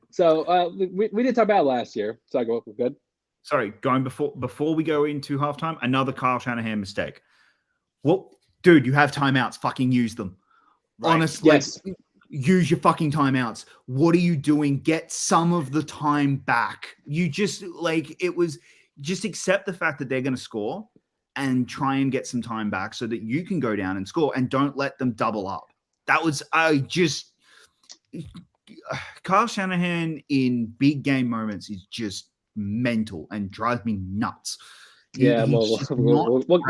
So we did talk about it last year. So we're good. Sorry, going before we go into halftime, another Kyle Shanahan mistake. Well, dude, you have timeouts. Fucking use them. Right. Honestly, use your fucking timeouts. What are you doing? Get some of the time back. You just just accept the fact that they're going to score and try and get some time back so that you can go down and score, and don't let them double up. That was Kyle Shanahan in big game moments is just mental and drives me nuts. Yeah, we'll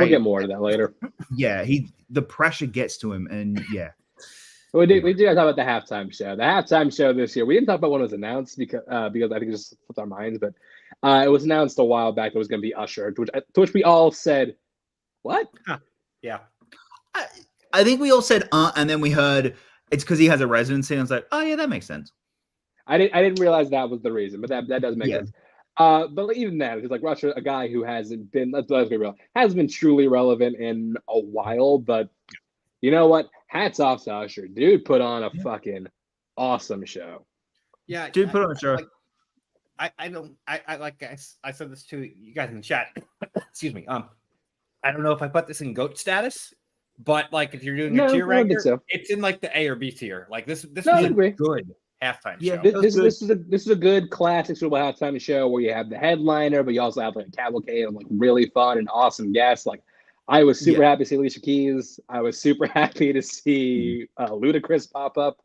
get more to that later. Yeah, the pressure gets to him, and we do talk about the halftime show. The halftime show this year, we didn't talk about when it was announced because I think it just slipped our minds, but it was announced a while back that it was going to be Usher, to which we all said, "What?" Yeah, I think we all said, and then we heard it's because he has a residency, and I was like, "Oh yeah, that makes sense." I didn't realize that was the reason, but that does make sense. But even then, it's Usher, a guy who hasn't been, let's be real, hasn't been truly relevant in a while. But you know what? Hats off to Usher. Dude put on a fucking awesome show. Yeah, dude put on a show. I said this to you guys in the chat. Excuse me. I don't know if I put this in GOAT status, But like if you're doing No, a tier I don't think ranker, so. it's in like the A or B tier. Like this No, I was a agree. good halftime Yeah. show. This is a good classic Super Bowl halftime show where you have the headliner, but you also have like a cavalcade of like really fun and awesome guests. Like I was super happy to see Alicia Keys. I was super happy to see Ludacris pop up.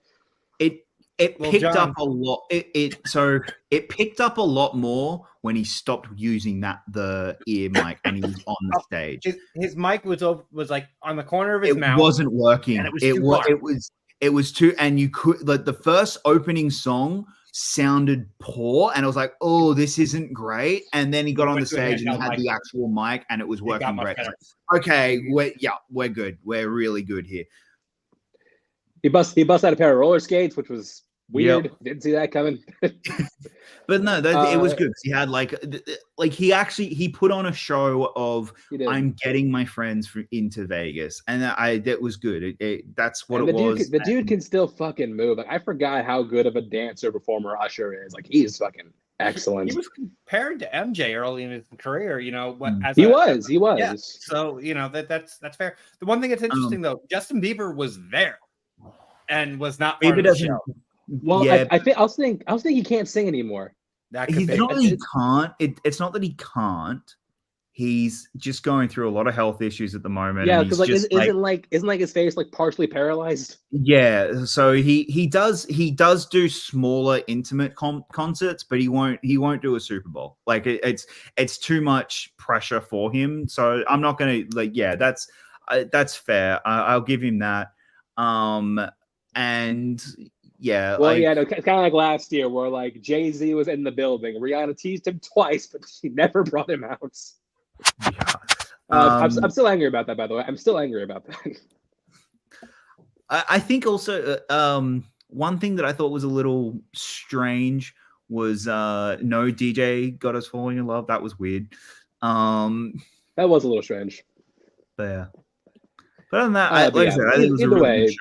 It picked up a lot. It picked up a lot more when he stopped using the ear mic and he was on the stage. His mic was like on the corner of his mouth. It wasn't working. And it was too, and you could like the first opening song sounded poor, and I was like, oh, this isn't great. And then he got on the stage and he had the actual mic, and it was working great. Okay, we're good. We're really good here. He bust out a pair of roller skates, which was weird. Yep. Didn't see that coming. But no, it was good. He had he put on a show of I'm getting my friends into Vegas, and that was good. That's what it was. The dude can still fucking move. Like I forgot how good of a dancer performer Usher is. Like he's fucking excellent. He was compared to MJ early in his career. You know, he was. Yeah, so you know that's fair. The one thing that's interesting though, Justin Bieber was there and was not part of the show. Well, yeah. I was thinking he can't sing anymore. It's not that he can't. It's not that he can't. He's just going through a lot of health issues at the moment. Yeah, because isn't his face like partially paralyzed? Yeah, so he does do smaller intimate concerts, but he won't do a Super Bowl. Like it's too much pressure for him. So I'm not gonna that's fair. I'll give him that. And yeah, well, it's kind of like last year where like Jay-Z was in the building. Rihanna teased him twice, but she never brought him out. Yeah. I'm still angry about that, by the way. I'm still angry about that. I think also one thing that I thought was a little strange was no DJ got us falling in love. That was weird. That was a little strange. But yeah. But other than that, I think it was a really good show.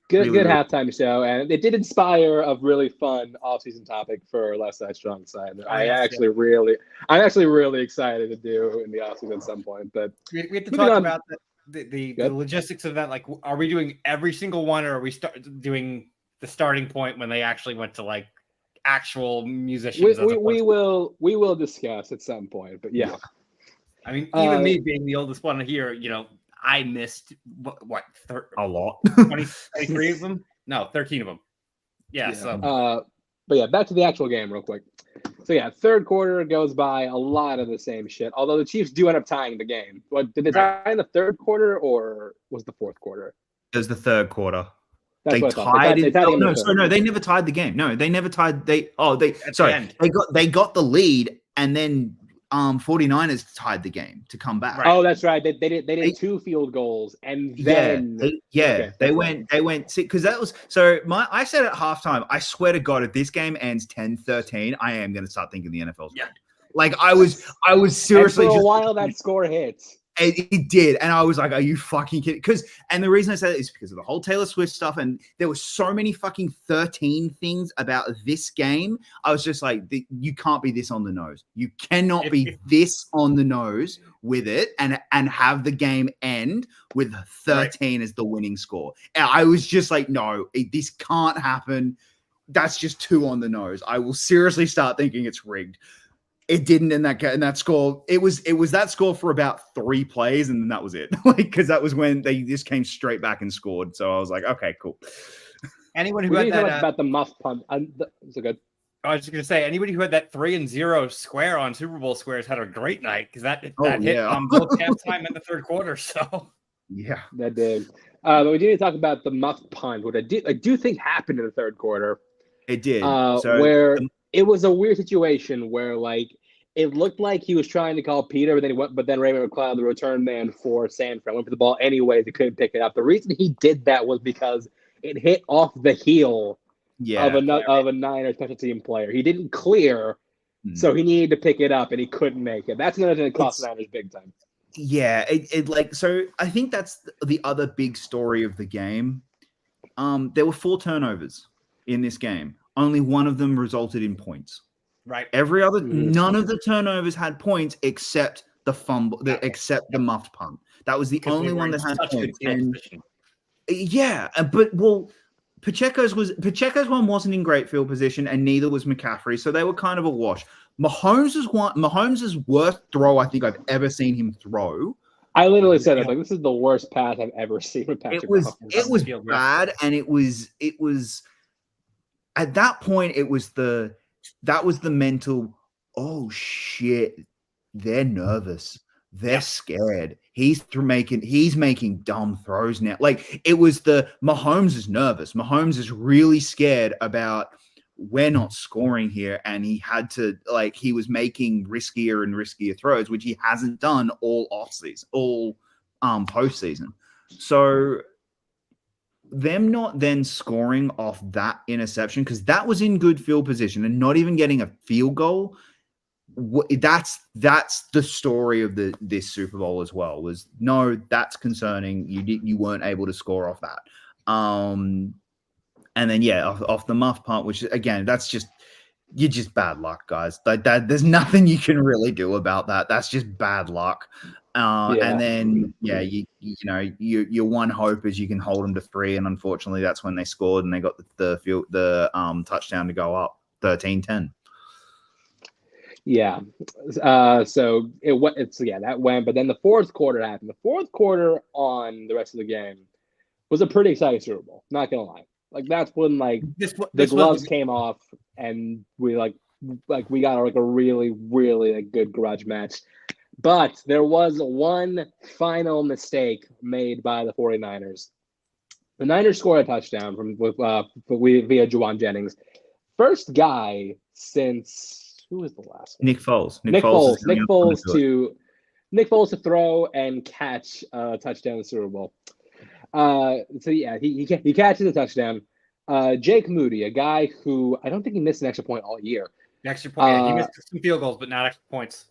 Good halftime show, and it did inspire a really fun off-season topic for Left Side Strong Side. I'm actually really excited to do in the off-season at some point. But we have to talk about the logistics of that. Like, are we doing every single one, or are we doing the starting point when they actually went to like actual musicians? We will discuss at some point. But yeah, I mean, even me being the oldest one here, you know. I missed a lot. 23 of them? No, 13 of them. Yeah. So. But yeah, back to the actual game real quick. So yeah, third quarter goes by, a lot of the same shit. Although the Chiefs do end up tying the game. What did they tie in the third quarter, or was the fourth quarter? It was the third quarter. That's they tied it. No, they never tied the game. No, they never tied. They got the lead, and then 49ers tied the game to come back. Right. Oh, that's right. They did 2 field goals, and then they went because that was so. I said at halftime, I swear to God, if this game ends 10-13, I am going to start thinking the NFL's rigged. Like I was seriously. And for a while, that score hits. It did, and I was like, "Are you fucking kidding?" And the reason I said it is because of the whole Taylor Swift stuff, and there were so many fucking 13 things about this game. I was just like, "You can't be this on the nose. You cannot be this on the nose with it, and have the game end with 13 as the winning score." And I was just like, "No, this can't happen. That's just too on the nose. I will seriously start thinking it's rigged." It didn't in that score. It was that score for about 3 plays, and then that was it. Because that was when they just came straight back and scored. So I was like, okay, cool. Anyone who had that about the muff punt, so good. I was just gonna say, anybody who had that 3-0 square on Super Bowl squares had a great night because that hit on both halftime and the third quarter. So yeah, that did. But we do need to talk about the muff punt, which I do think happened in the third quarter. It did. It was a weird situation where, like, it looked like he was trying to call Peter, but then Raymond McLeod, the return man for San Fran, went for the ball anyway. They couldn't pick it up. The reason he did that was because it hit off the heel of a Niners special team player. He didn't clear, so he needed to pick it up, and he couldn't make it. That's another thing that cost the Niners big time. Yeah, so I think that's the other big story of the game. There were 4 turnovers in this game. Only one of them resulted in points. Right. Every other, none of the turnovers had points except the fumble, except the muffed punt. That was the only one that had points. Pacheco's one wasn't in great field position, and neither was McCaffrey, so they were kind of a wash. Mahomes' worst throw I think I've ever seen him throw. I literally said it, like, this is the worst pass I've ever seen with Patrick Mahomes. It was bad, and it was at that point that was the mental, oh shit, they're nervous. They're scared. He's making dumb throws now. Like, it was Mahomes is nervous. Mahomes is really scared about, we're not scoring here. And he had to, like, he was making riskier and riskier throws, which he hasn't done all offseason, all postseason. So them not then scoring off that interception, because that was in good field position, and not even getting a field goal, that's the story of this Super Bowl as well. Was, no, that's concerning. You weren't able to score off that. And then off the muff punt, which again, you're just bad luck, guys. That there's nothing you can really do about that. That's just bad luck. And then your one hope is you can hold them to 3, and unfortunately that's when they scored and they got the touchdown to go up 13-10. Yeah. So that went, but then the fourth quarter happened. The fourth quarter on the rest of the game was a pretty exciting Super Bowl. Not gonna lie. Like, that's when the gloves came off, and we got a really, really good grudge match. But there was one final mistake made by the 49ers. The Niners scored a touchdown via Juwan Jennings. First guy since, who was the last one? Nick Foles. Nick Foles to throw and catch a touchdown in the Super Bowl. He catches a touchdown. Jake Moody, a guy who I don't think he missed an extra point all year. Extra point. He missed some field goals, but not extra points.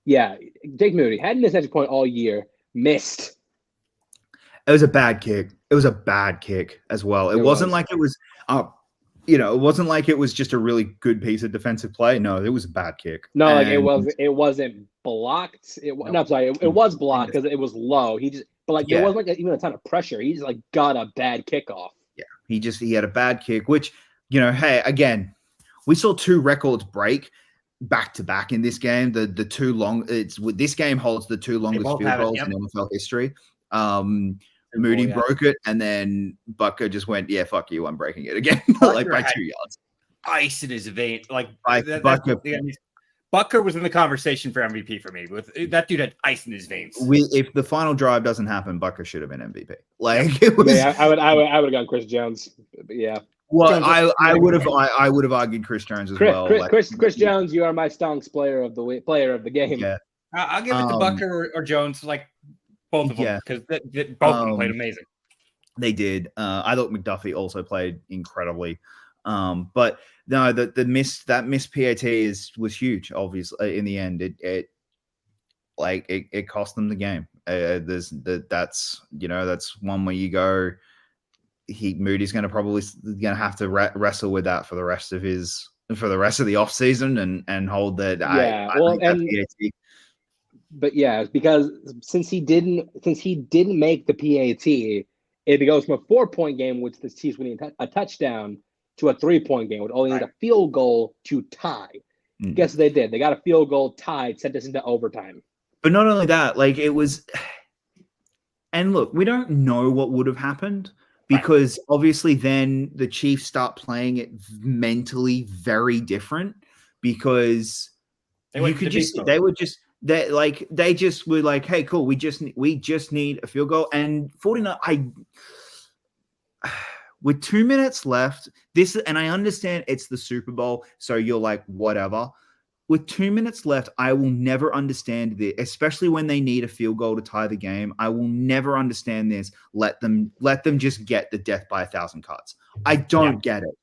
Yeah, Jake Moody hadn't missed an extra point all year. Missed. It was a bad kick. It was a bad kick as well. It wasn't like it was it wasn't like it was just a really good piece of defensive play. No, it was a bad kick. No, it wasn't blocked. It was blocked because it was low. There wasn't even a ton of pressure. He just got a bad kickoff. Yeah, he had a bad kick, which, hey, again, we saw 2 records break back to back in this game. This game holds the 2 longest field goals in NFL history. Moody broke it, and then Butker just went, "Yeah, fuck you, I'm breaking it again," by 2 yards. Ice in his vein, Butker was in the conversation for MVP for me. That dude had ice in his veins. If the final drive doesn't happen, Butker should have been MVP. It was. Yeah, I would have gone Chris Jones. But yeah. Well, I would have argued Chris Jones as well. Chris Jones, you are my stonks player of the game. Yeah, I'll give it to Butker or Jones, both of them, because both of them played amazing. They did. I thought McDuffie also played incredibly. But no, that missed PAT was huge. Obviously, in the end, it cost them the game. That's one where you go. Moody's going to have to wrestle with that for the rest of the offseason and hold that. PAT. But yeah, because since he didn't make the PAT, it goes from a 4-point game, which the Chiefs would need a touchdown, to a 3-point game, would only need a field goal to tie. Guess what they did? They got a field goal, tied, sent us into overtime. But not only that, it was. And look, we don't know what would have happened, because obviously then the Chiefs start playing it mentally very different, because they just were like, hey, cool, we just need a field goal. And 49, with 2 minutes left, and I understand it's the Super Bowl, so you're like, whatever. With 2 minutes left, I will never understand this, especially when they need a field goal to tie the game. I will never understand this. Let them just get the death by 1,000 cuts. I don't get it.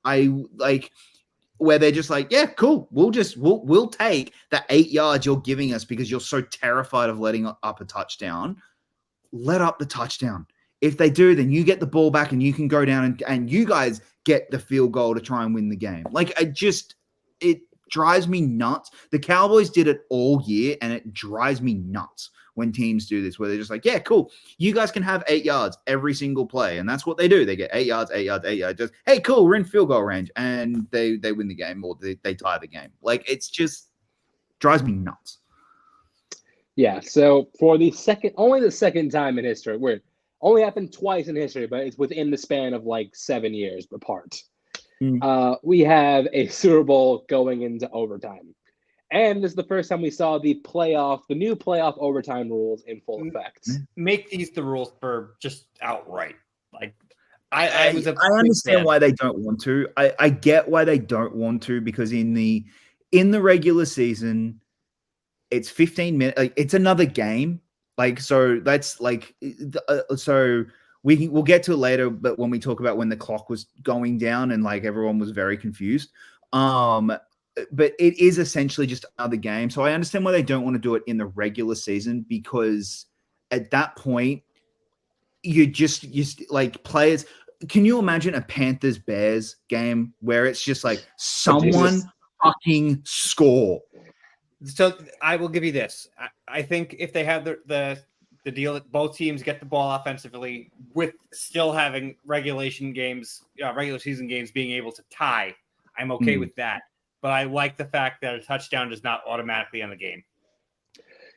Where they're just like, yeah, cool. We'll take the 8 yards you're giving us because you're so terrified of letting up a touchdown. Let up the touchdown. If they do, then you get the ball back and you can go down and you guys get the field goal to try and win the game. drives me nuts. The Cowboys did it all year, and it drives me nuts when teams do this, where they're just like, yeah, cool. You guys can have 8 yards every single play. And that's what they do. They get 8 yards, 8 yards, 8 yards. Just, hey, cool, we're in field goal range. And they win the game, or they tie the game. Like, it's just drives me nuts. Yeah, so for only the second time in history, weird. Only happened twice in history, but it's within the span of like 7 years apart. We have a Super Bowl going into overtime. And this is the first time we saw the new playoff overtime rules in full effect. Make these the rules for just outright. Like, I understand why they don't want to. I get why they don't want to, because in the regular season, it's 15 minutes. Like, it's another game. Like, so that's like, so we'll get to it later. But when we talk about when the clock was going down and like everyone was very confused, but it is essentially just another game. So I understand why they don't want to do it in the regular season, because at that point, you just like players. Can you imagine a Panthers-Bears game where it's just like someone fucking score? So I will give you this. I think if they have the deal that both teams get the ball offensively with still having regular season games being able to tie, I'm okay with that. But I like the fact that a touchdown does not automatically end the game.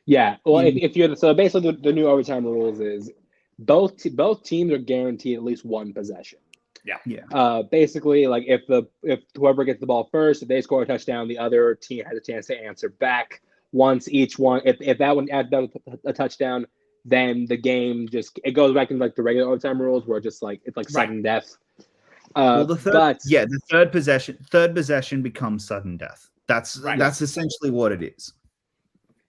Yeah, well, if you're so basically the new overtime rules is both teams are guaranteed at least one possession. Yeah. Basically, like if whoever gets the ball first, if they score a touchdown, the other team has a chance to answer back. Once each one, if that one adds a touchdown, then the game it goes back into like the regular overtime rules, where it's like sudden death. The third possession becomes sudden death. That's essentially what it is.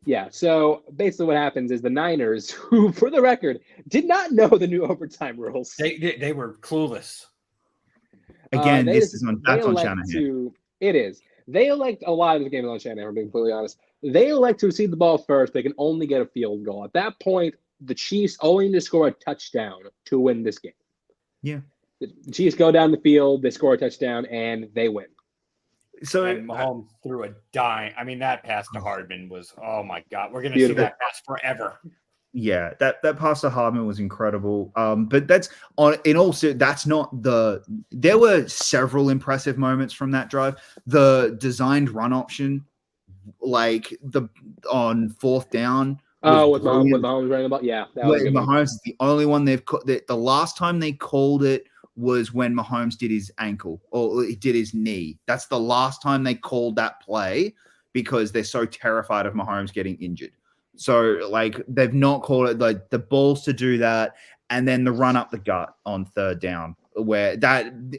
Yeah. So basically, what happens is the Niners, who, for the record, did not know the new overtime rules. They were clueless. Again, that's on Shanahan. It is. They elect a lot of the games on Shanahan. For being completely honest, they elect to receive the ball first. They can only get a field goal. At that point, the Chiefs only need to score a touchdown to win this game. Yeah. The Chiefs go down the field, they score a touchdown, and they win. So Mahomes threw a dime. I mean, that pass to Hardman was, oh my God, we're going to see that pass forever. Yeah, that pass to Hardman was incredible. But that's not there were several impressive moments from that drive. The designed run option, like on fourth down. With Mahomes running the ball, yeah. Mahomes is the only one they've called. The last time they called it was when Mahomes did his ankle or he did his knee. That's the last time they called that play, because they're so terrified of Mahomes getting injured. So like they've not called it, like the balls to do that, and then the run up the gut on third down, where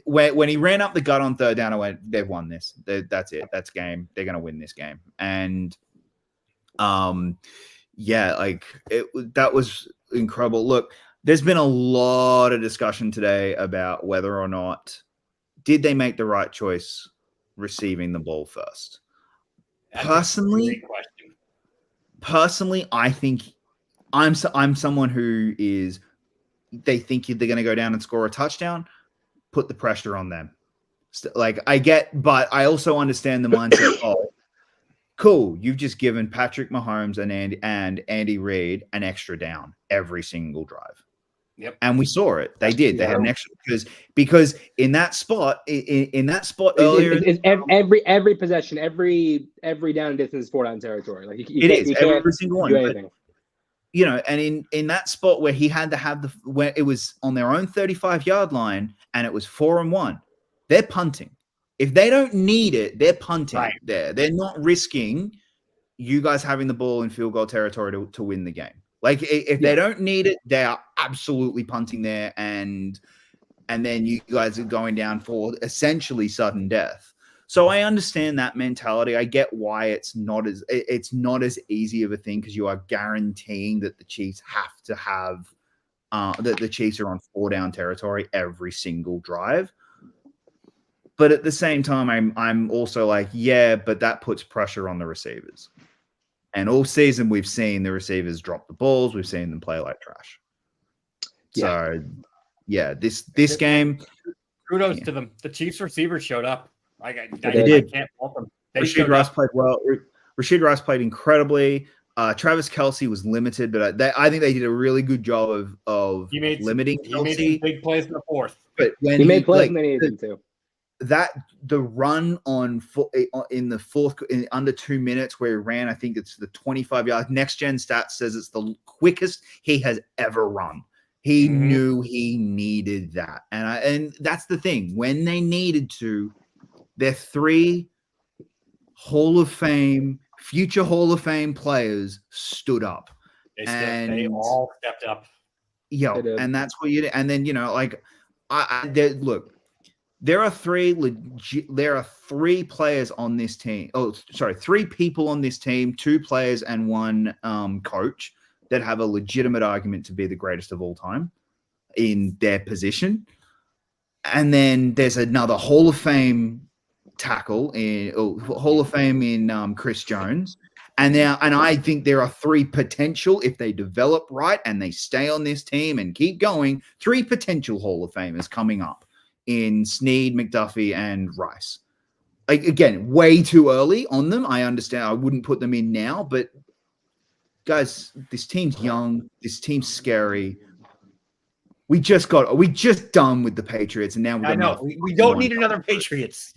when he ran up the gut on third down, I went, they've won this. That's it. That's game. They're gonna win this game. And yeah, like that was incredible. Look, there's been a lot of discussion today about whether or not did they make the right choice receiving the ball first. Personally, I think I'm someone who is, they think they're going to go down and score a touchdown, put the pressure on them. Like but I also understand the mindset of, cool, you've just given Patrick Mahomes and Andy Reid an extra down every single drive. Yep. And we saw it. They did. They had an extra because in that spot earlier, every possession, every down and distance is 4-down territory. Like it is every single one. But, you know, and in that spot where he had to have where it was on their own 35-yard line and it was 4-1, they're punting. If they don't need it, they're punting there. They're not risking you guys having the ball in field goal territory to win the game. Like if they don't need it, they are absolutely punting there, and then you guys are going down for essentially sudden death. So I understand that mentality. I get why it's not as easy of a thing, because you are guaranteeing that the Chiefs have to have that the Chiefs are on 4-down territory every single drive. But at the same time, I'm also like, yeah, but that puts pressure on the receivers. And all season, we've seen the receivers drop the balls. We've seen them play like trash. So, yeah, this game. Kudos to them. The Chiefs receivers showed up. I did. can't fault them. Rashid Rice played well. Rashid Rice played incredibly. Travis Kelce was limited, but I think they did a really good job of limiting Kelce. He made some big plays in the fourth. But when he made plays when they needed him to. The run in the fourth in under 2 minutes where he ran, I think it's the 25 yards. Next Gen Stats says it's the quickest he has ever run. He knew he needed that, and that's the thing. When they needed to, their 3 future Hall of Fame players stood up. They all stepped up. Yeah, and that's what you did. And then like look. There are 3 players on this team. Oh, sorry, 3 people on this team, 2 players and 1 coach that have a legitimate argument to be the greatest of all time in their position. And then there's another Hall of Fame tackle Hall of Fame in Chris Jones. And I think there are 3 potential, if they develop right and they stay on this team and keep going, 3 potential Hall of Famers coming up in Snead, McDuffie, and Rice. Like, again, way too early on them. I understand. I wouldn't put them in now, but guys, this team's young. This team's scary. We just done with the Patriots, and now I know we don't need another Patriots.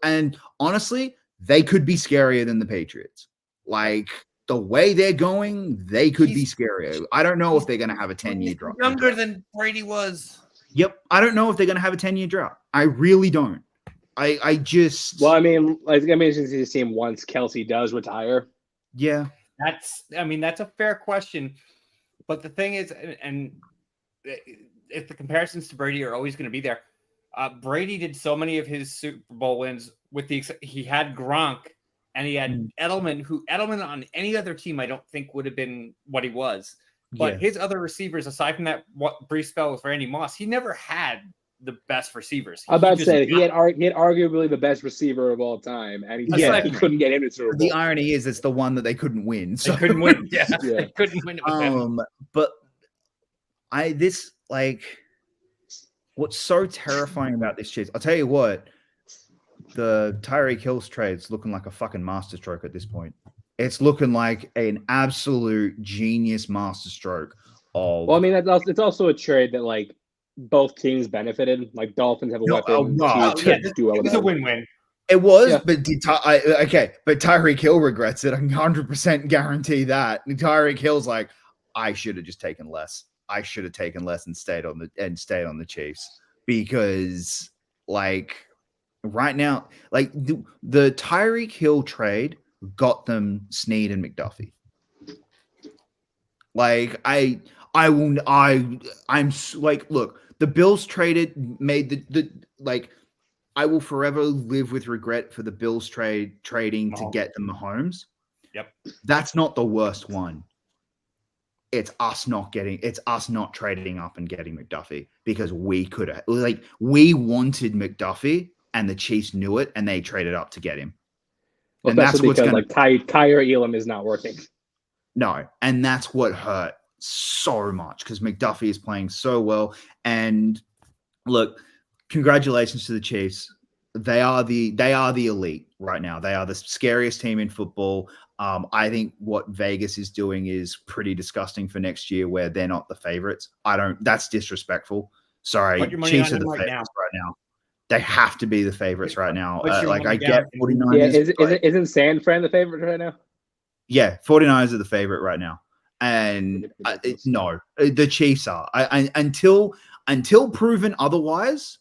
And honestly, they could be scarier than the Patriots. Like, the way they're going, they could be scarier. I don't know if they're going to have a 10-year drop. Younger than Brady was. Yep. I don't know if they're going to have a 10-year drought. I really don't. I just. Well, I mean, it's going to be interesting to see him once Kelce does retire. Yeah. That's a fair question. But the thing is, and if the comparisons to Brady are always going to be there, Brady did so many of his Super Bowl wins he had Gronk and he had Edelman, who on any other team I don't think would have been what he was. But his other receivers, aside from that brief spell with Randy Moss, he never had the best receivers. I was about to say he had arguably the best receiver of all time, and he couldn't get him to Super Bowl. The irony is, it's the one that they couldn't win. So. They couldn't win. Yeah, they couldn't win it with him. But what's so terrifying about this shit? I'll tell you what, the Tyreek Hill's trade's looking like a fucking masterstroke at this point. It's looking like an absolute genius masterstroke. Well, I mean, it's also a trade that like both teams benefited. Like Dolphins have a weapon. It was a win-win. It was, but but Tyreek Hill regrets it. I can 100% guarantee that. And Tyreek Hill's like, I should have just taken less. I should have taken less and stayed on the Chiefs, because like right now, like the Tyreek Hill trade got them Snead and McDuffie. Like I'm like, look, the Bills made the like, I will forever live with regret for the Bills trading Mahomes. To get the Mahomes. Yep. That's not the worst one. It's us not trading up and getting McDuffie, because we wanted McDuffie and the Chiefs knew it and they traded up to get him. Well, and that's what's going to Kyer Elam is not working. No, and that's what hurt so much, because McDuffie is playing so well. And look, congratulations to the Chiefs. They are the elite right now. They are the scariest team in football. I think what Vegas is doing is pretty disgusting for next year, where they're not the favorites. That's disrespectful. Sorry, Chiefs are the favorites right now. They have to be the favorites right now. I get 49ers. Yeah, isn't San Fran the favorite right now? Yeah, 49ers are the favorite right now. And no, the Chiefs are. Until proven otherwise,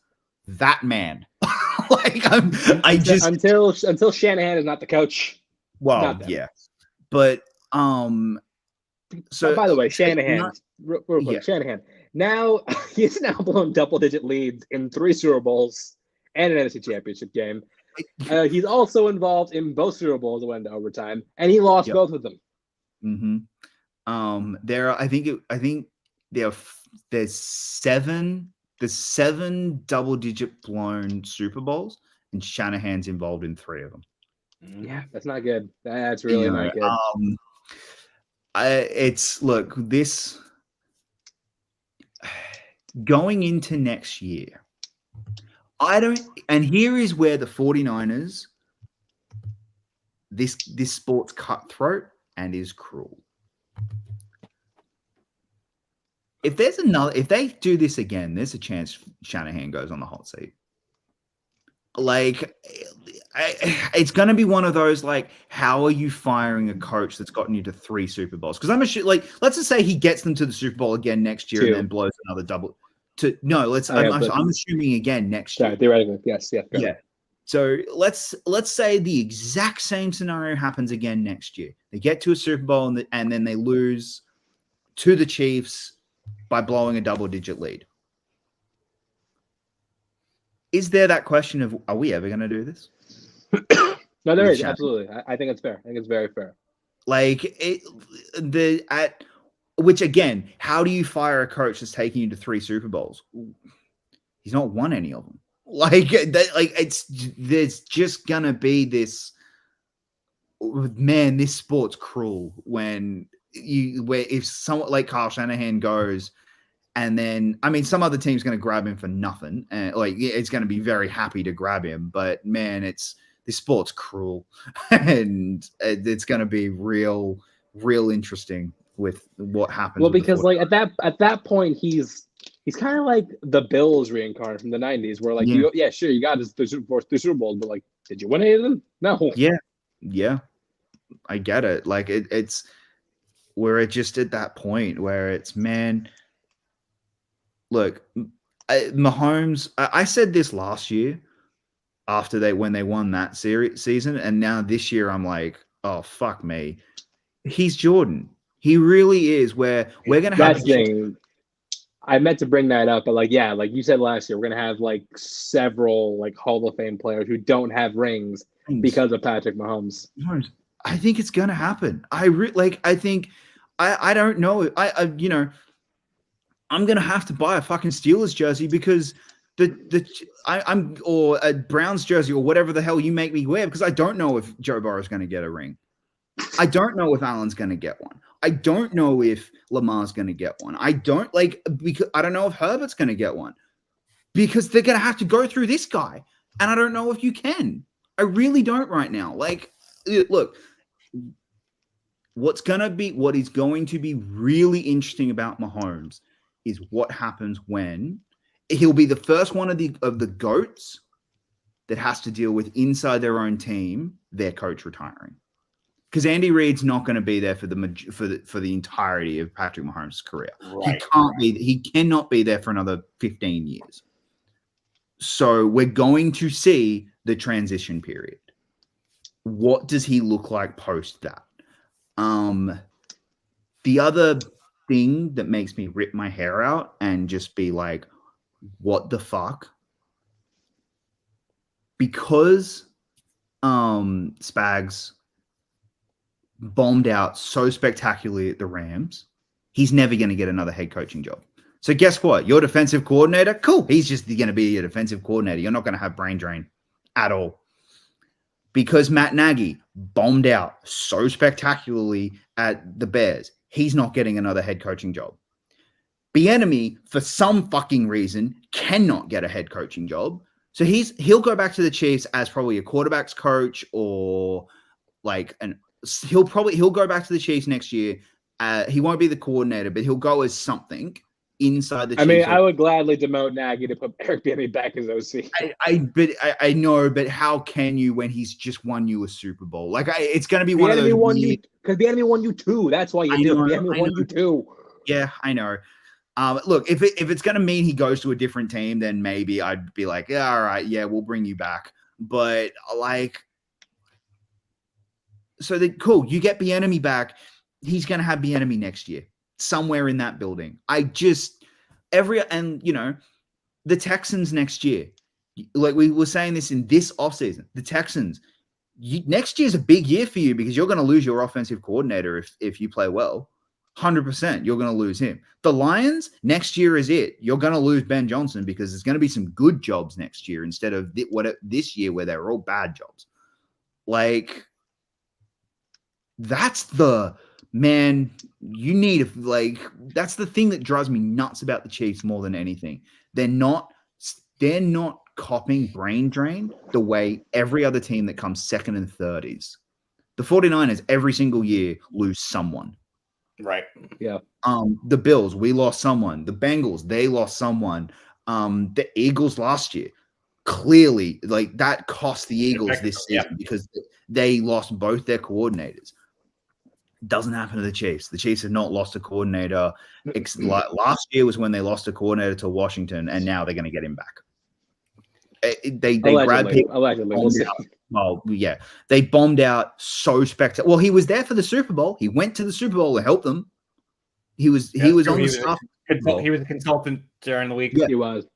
that man. Until Shanahan is not the coach. Well, yeah, but so by the way, Shanahan, real quick, Shanahan. Now he's now blown double-digit leads in 3 Super Bowls and an NFC Championship game. He's also involved in both Super Bowls that went into overtime, and he lost both of them. Mm-hmm. There's 7 double-digit blown Super Bowls, and Shanahan's involved in 3 of them. Yeah, that's not good. That's really not good. This going into next year, and here is where the 49ers this sport's cutthroat and is cruel. If they do this again, there's a chance Shanahan goes on the hot seat. Like, it's going to be one of those, like, how are you firing a coach that's gotten you to 3 Super Bowls? Because let's just say he gets them to the Super Bowl again next year and then blows another double. I'm assuming again next year. Theoretically, yes, yeah. So let's say the exact same scenario happens again next year. They get to a Super Bowl and then they lose to the Chiefs by blowing a double-digit lead. Is there that question of, are we ever going to do this? No, there is, absolutely. I think it's fair. I think it's very fair. Which again, how do you fire a coach that's taking you to 3 Super Bowls? He's not won any of them. There's just gonna be this. Man, this sport's cruel where if someone like Kyle Shanahan goes. And then, I mean, some other team's going to grab him for nothing. And it's going to be very happy to grab him. But man, this sport's cruel, and it's going to be real interesting with what happens. Well, because at that point, he's kind of like the Bills reincarnated from the '90s, where you got the Super Bowl, but did you win any of them? No. Yeah, I get it. It's we're just at that point where it's, man. Look, Mahomes, I said this last year when they won that season, and now this year I'm like, oh, fuck me. He's Jordan. He really is, where we're going to have... That's the thing. I meant to bring that up, but like you said last year, we're going to have several Hall of Fame players who don't have rings because of Patrick Mahomes. I think it's going to happen. I don't know. I'm gonna have to buy a fucking Steelers jersey because or a Browns jersey or whatever the hell you make me wear, because I don't know if Joe Burrow's gonna get a ring. I don't know if Allen's gonna get one. I don't know if Lamar's gonna get one. Because I don't know if Herbert's gonna get one, because they're gonna have to go through this guy, and I don't know if you can. I really don't right now. Look, what is going to be really interesting about Mahomes is what happens when he'll be the first one of the GOATs that has to deal with inside their own team their coach retiring, because Andy Reid's not going to be there for the entirety of Patrick Mahomes' career. Right. He cannot be there for another 15 years. So we're going to see the transition period. What does he look like post that? The other thing that makes me rip my hair out and just be like, what the fuck? Because Spags bombed out so spectacularly at the Rams, he's never going to get another head coaching job. So guess what? Your defensive coordinator, cool. He's just going to be your defensive coordinator. You're not going to have brain drain at all. Because Matt Nagy bombed out so spectacularly at the Bears, he's not getting another head coaching job. Bieniemy, for some fucking reason, cannot get a head coaching job. So he'll go back to the Chiefs as probably a quarterback's coach, or he'll go back to the Chiefs next year. He won't be the coordinator, but he'll go as something inside the Chiefs. I mean, I would gladly demote Nagy to put Eric Bieniemy back as OC. I know, but how can you when he's just won you a Super Bowl? It's going to be one of those. Because Bieniemy won you 2. That's why you do it. Bieniemy won you 2. Yeah, I know. Look, if it's going to mean he goes to a different team, then maybe I'd be like, yeah, all right, yeah, we'll bring you back. But cool, you get Bieniemy back. He's going to have Bieniemy next year somewhere in that building. The Texans next year, like we were saying this in this offseason, the Texans, next year's a big year for you because you're going to lose your offensive coordinator if you play well. 100%, you're going to lose him. The Lions, next year is it. You're going to lose Ben Johnson because there's going to be some good jobs next year instead of this year where they're all bad jobs. That's the man. You need that's the thing that drives me nuts about the Chiefs more than anything. They're not copying brain drain the way every other team that comes second and third is. The 49ers every single year lose someone. Right. Yeah. The Bills, we lost someone. The Bengals, they lost someone. The Eagles last year, clearly, like that cost the Eagles this season because they lost both their coordinators. Doesn't happen to the Chiefs. The Chiefs have not lost a coordinator. Last year was when they lost a coordinator to Washington, and now they're going to get him back. They grabbed people. Allegedly. We'll see. Oh, yeah. They bombed out so spectacular. Well, he was there for the Super Bowl. He went to the Super Bowl to help them. He was on the staff. He was a consultant during the week. Yeah. He was.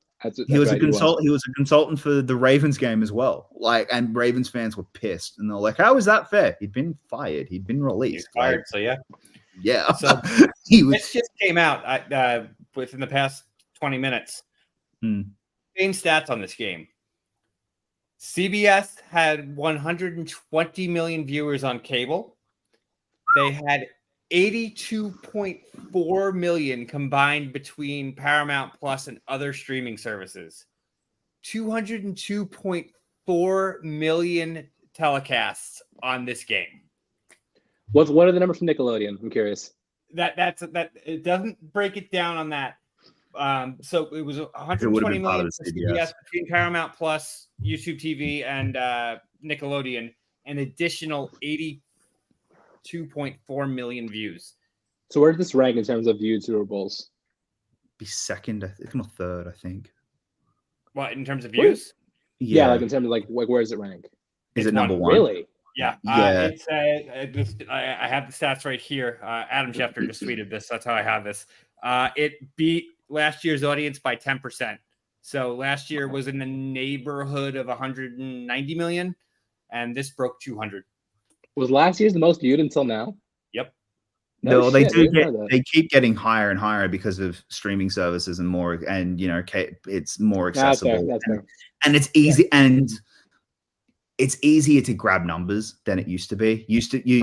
He was a consultant. He was a consultant for the Ravens game as well. Like, and Ravens fans were pissed, and they're like, "How is that fair? He'd been fired. He'd been released. He's fired." So yeah. So this just came out within the past 20 minutes. Same stats on this game. CBS had 120 million viewers on cable. They had 82.4 million combined between Paramount Plus and other streaming services. 202.4 million telecasts on this game. What are the numbers from Nickelodeon? I'm curious. That it doesn't break it down on that. So it was 120 million for CBS between Paramount Plus, YouTube TV, and Nickelodeon, an additional 82.4 million views. So where did this rank in terms of viewed Super Bowls? Be second, I think, or third, I think. What, in terms of views? Yeah, like in terms of like where does it rank? Is it number one? Really? Yeah. I have the stats right here. Adam Schefter just tweeted this. That's how I have this. It beat last year's audience by 10%. So last year was in the neighborhood of 190 million, and this broke 200. Was last year's the most viewed until now? Yep. No, they keep getting higher and higher because of streaming services and more, and it's more accessible. That's fair. And it's easy, and it's easier to grab numbers than it used to be. Used to be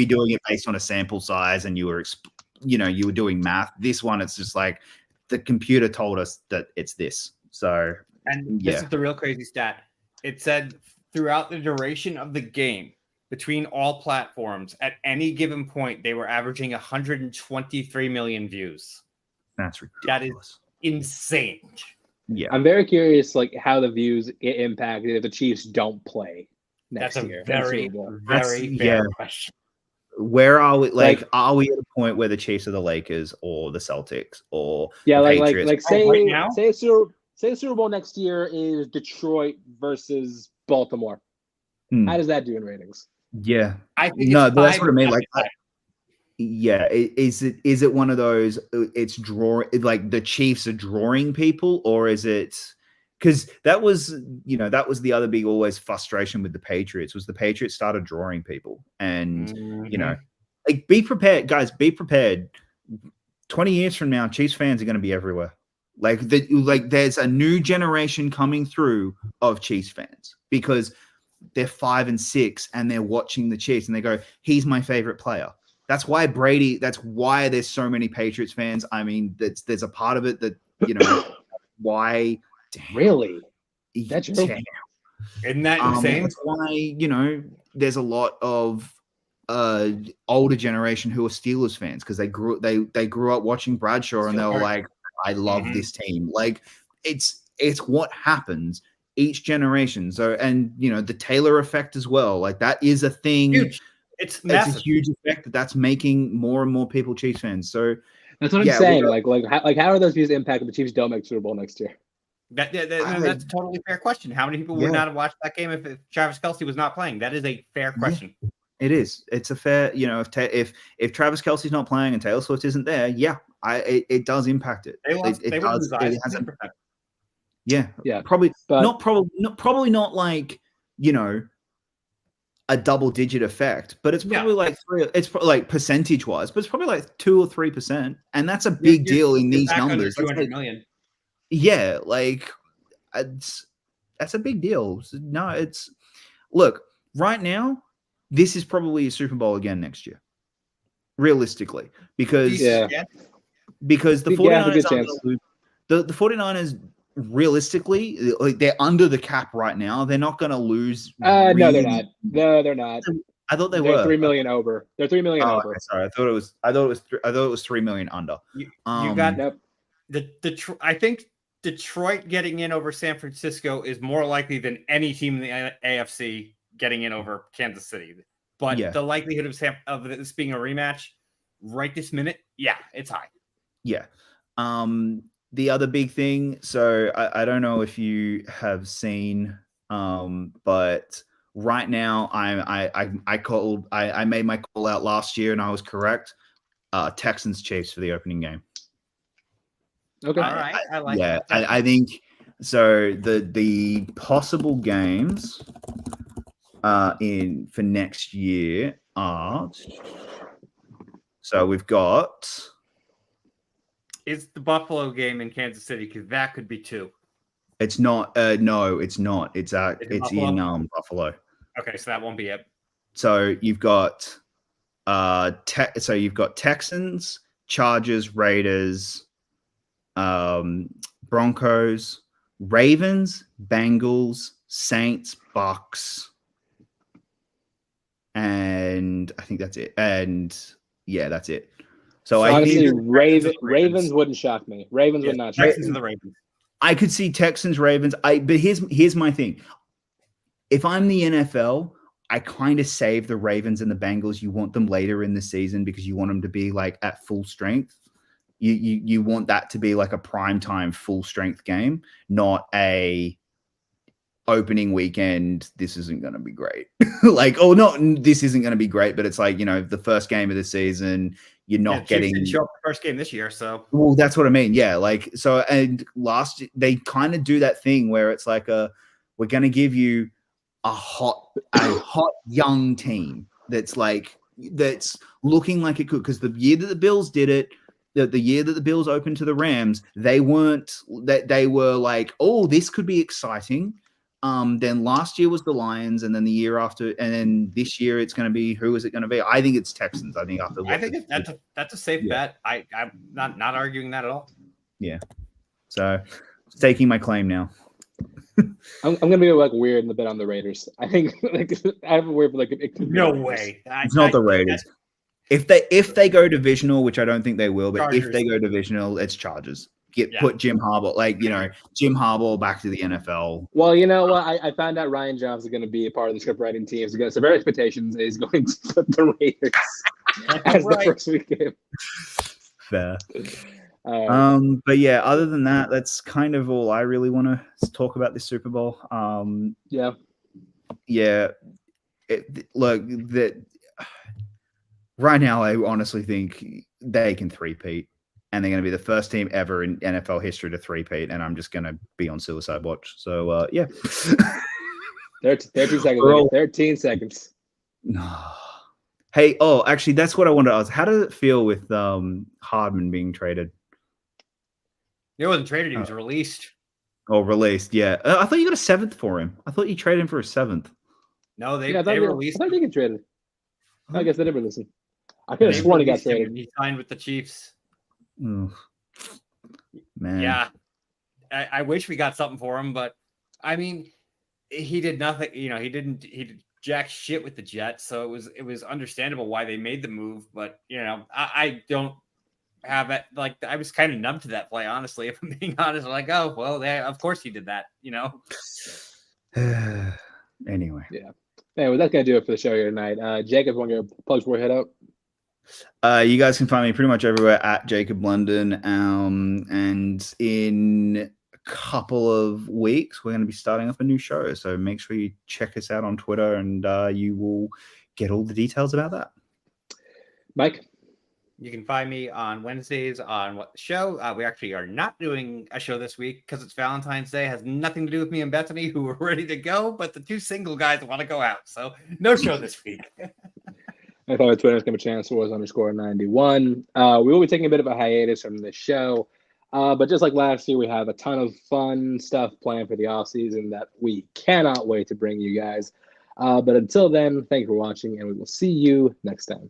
doing it based on a sample size, and you were doing math. This one, it's just like the computer told us that it's this. So, and this is the real crazy stat. It said throughout the duration of the game, between all platforms, at any given point, they were averaging 123 million views. That's ridiculous. That is insane. Yeah, I'm very curious, like how the views get impacted if the Chiefs don't play next year. Very fair question. Where are we? Are we at a point where the Chiefs are the Lakers or the Celtics or the Patriots? Say right now? Say the Super Bowl next year is Detroit versus Baltimore. How does that do in ratings? Yeah, I think that's what I mean. Is it one of those? It's like the Chiefs are drawing people, or is it? Because that was the other big always frustration with the Patriots was the Patriots started drawing people, and be prepared, guys. Be prepared. 20 years from now, Chiefs fans are going to be everywhere. There's a new generation coming through of Chiefs fans because they're 5 and 6 and they're watching the Chiefs and they go, "He's my favorite player." That's why Brady. That's why there's so many Patriots fans. I mean, there's a part of it that why. Damn. Really? That's isn't that insane? That's why there's a lot of older generation who are Steelers fans because they grew up watching Bradshaw and they were like, "I love this team." Like it's what happens each generation. So and the Taylor effect as well. Like that is a thing. Huge. It's a huge effect that's making more and more people Chiefs fans. So that's what I'm saying. Like how are those views impacted if the Chiefs don't make Super Bowl next year? That's a totally fair question. How many people would not have watched that game if Travis Kelce was not playing? That is a fair question. Yeah, it is. It's a fair, if Travis Kelce's not playing and Taylor Swift isn't there, it does impact it. It hasn't. Yeah. Probably not like a double-digit effect, but it's probably like 3. It's probably like percentage-wise, but it's probably like 2 or 3%, and that's a big deal in these numbers. 200 million. Yeah, that's a big deal. No, look, right now, this is probably a Super Bowl again next year. Realistically. Because the 49ers are going to lose. The 49ers realistically, they're under the cap right now. They're not going to lose. No, they're not. No, they're not. I thought They're were 3 million over. They're 3 million over. Okay, sorry. I thought it was 3 million under. You got Yep. I think Detroit getting in over San Francisco is more likely than any team in the AFC getting in over Kansas City. But the likelihood of this being a rematch right this minute, yeah, it's high. Yeah. The other big thing, so I don't know if you have seen, but right now I made my call out last year and I was correct. Texans Chiefs for the opening game. Okay. All right. I like that. I think so. The possible games for next year are, so we've got, it's the Buffalo game in Kansas City, because that could be 2. It's not. No, it's not. It's in Buffalo. Okay, so that won't be it. So you've got Texans, Chargers, Raiders, Broncos, Ravens, Bengals, Saints, Bucks, and I think that's it. And yeah, that's it. So honestly, Ravens wouldn't shock me. Ravens would not shock Texans me. and the Ravens. I could see Texans, Ravens. But here's my thing. If I'm the NFL, I kind of save the Ravens and the Bengals. You want them later in the season because you want them to be like at full strength. You want that to be like a primetime full strength game, not a opening weekend. This isn't going to be great. This isn't going to be great, but it's like, the first game of the season, you're not getting. Didn't show up the first game this year, so. Well, that's what I mean. Yeah, and last they kind of do that thing where it's like we're going to give you a hot young team that's looking like it could, because the year that the Bills did it, the year that the Bills opened to the Rams, they were like, oh, this could be exciting. Then last year was the Lions, and then the year after, and then this year it's going to be, who is it going to be? I think it's Texans. I think that's a safe bet. I'm not arguing that at all. Yeah. So staking my claim now. I'm gonna be like weird in the bet on the Raiders. I think I have a weird no way. It's not the Raiders. If they go divisional, which I don't think they will, but Chargers. If they go divisional, it's Chargers. Put Jim Harbaugh, Jim Harbaugh back to the NFL. Well, you know what? I found out Ryan Jones is going to be a part of the script writing team. So severe expectations is going to put the Raiders as the first week game. Fair. But yeah, other than that, that's kind of all I really want to talk about this Super Bowl. Right now, I honestly think they can three-peat, and they're going to be the first team ever in NFL history to three-peat, and I'm just going to be on suicide watch. So, yeah. 13 seconds. 13 seconds. Hey, actually, that's what I wanted to ask. How does it feel with Hardman being traded? He wasn't traded. He was released. Oh, released, yeah. I thought you got a 7th for him. I thought you traded him for a 7th. No, they released. I thought they get traded. I guess they never listened. I could have sworn he got traded. He signed with the Chiefs. Ooh. Man. Yeah. I wish we got something for him, but I mean, he did nothing. He did jack shit with the Jets, so it was understandable why they made the move. But I don't have it. Like, I was kind of numb to that play, honestly. If I'm being honest, I'm like, oh well, of course he did that. Anyway. Yeah. Anyway, that's gonna do it for the show here tonight. Jacob, want your plugs before we head out? You guys can find me pretty much everywhere at Jacob London. And in a couple of weeks, we're going to be starting up a new show. So make sure you check us out on Twitter, and you will get all the details about that. Mike? You can find me on Wednesdays on What the Show. We actually are not doing a show this week because it's Valentine's Day. It has nothing to do with me and Bethany, who are ready to go, but the 2 single guys want to go out. So no show this week. I thought Twitter is going to be _91. We will be taking a bit of a hiatus from the show. But just like last year, we have a ton of fun stuff planned for the offseason that we cannot wait to bring you guys. But until then, thank you for watching, and we will see you next time.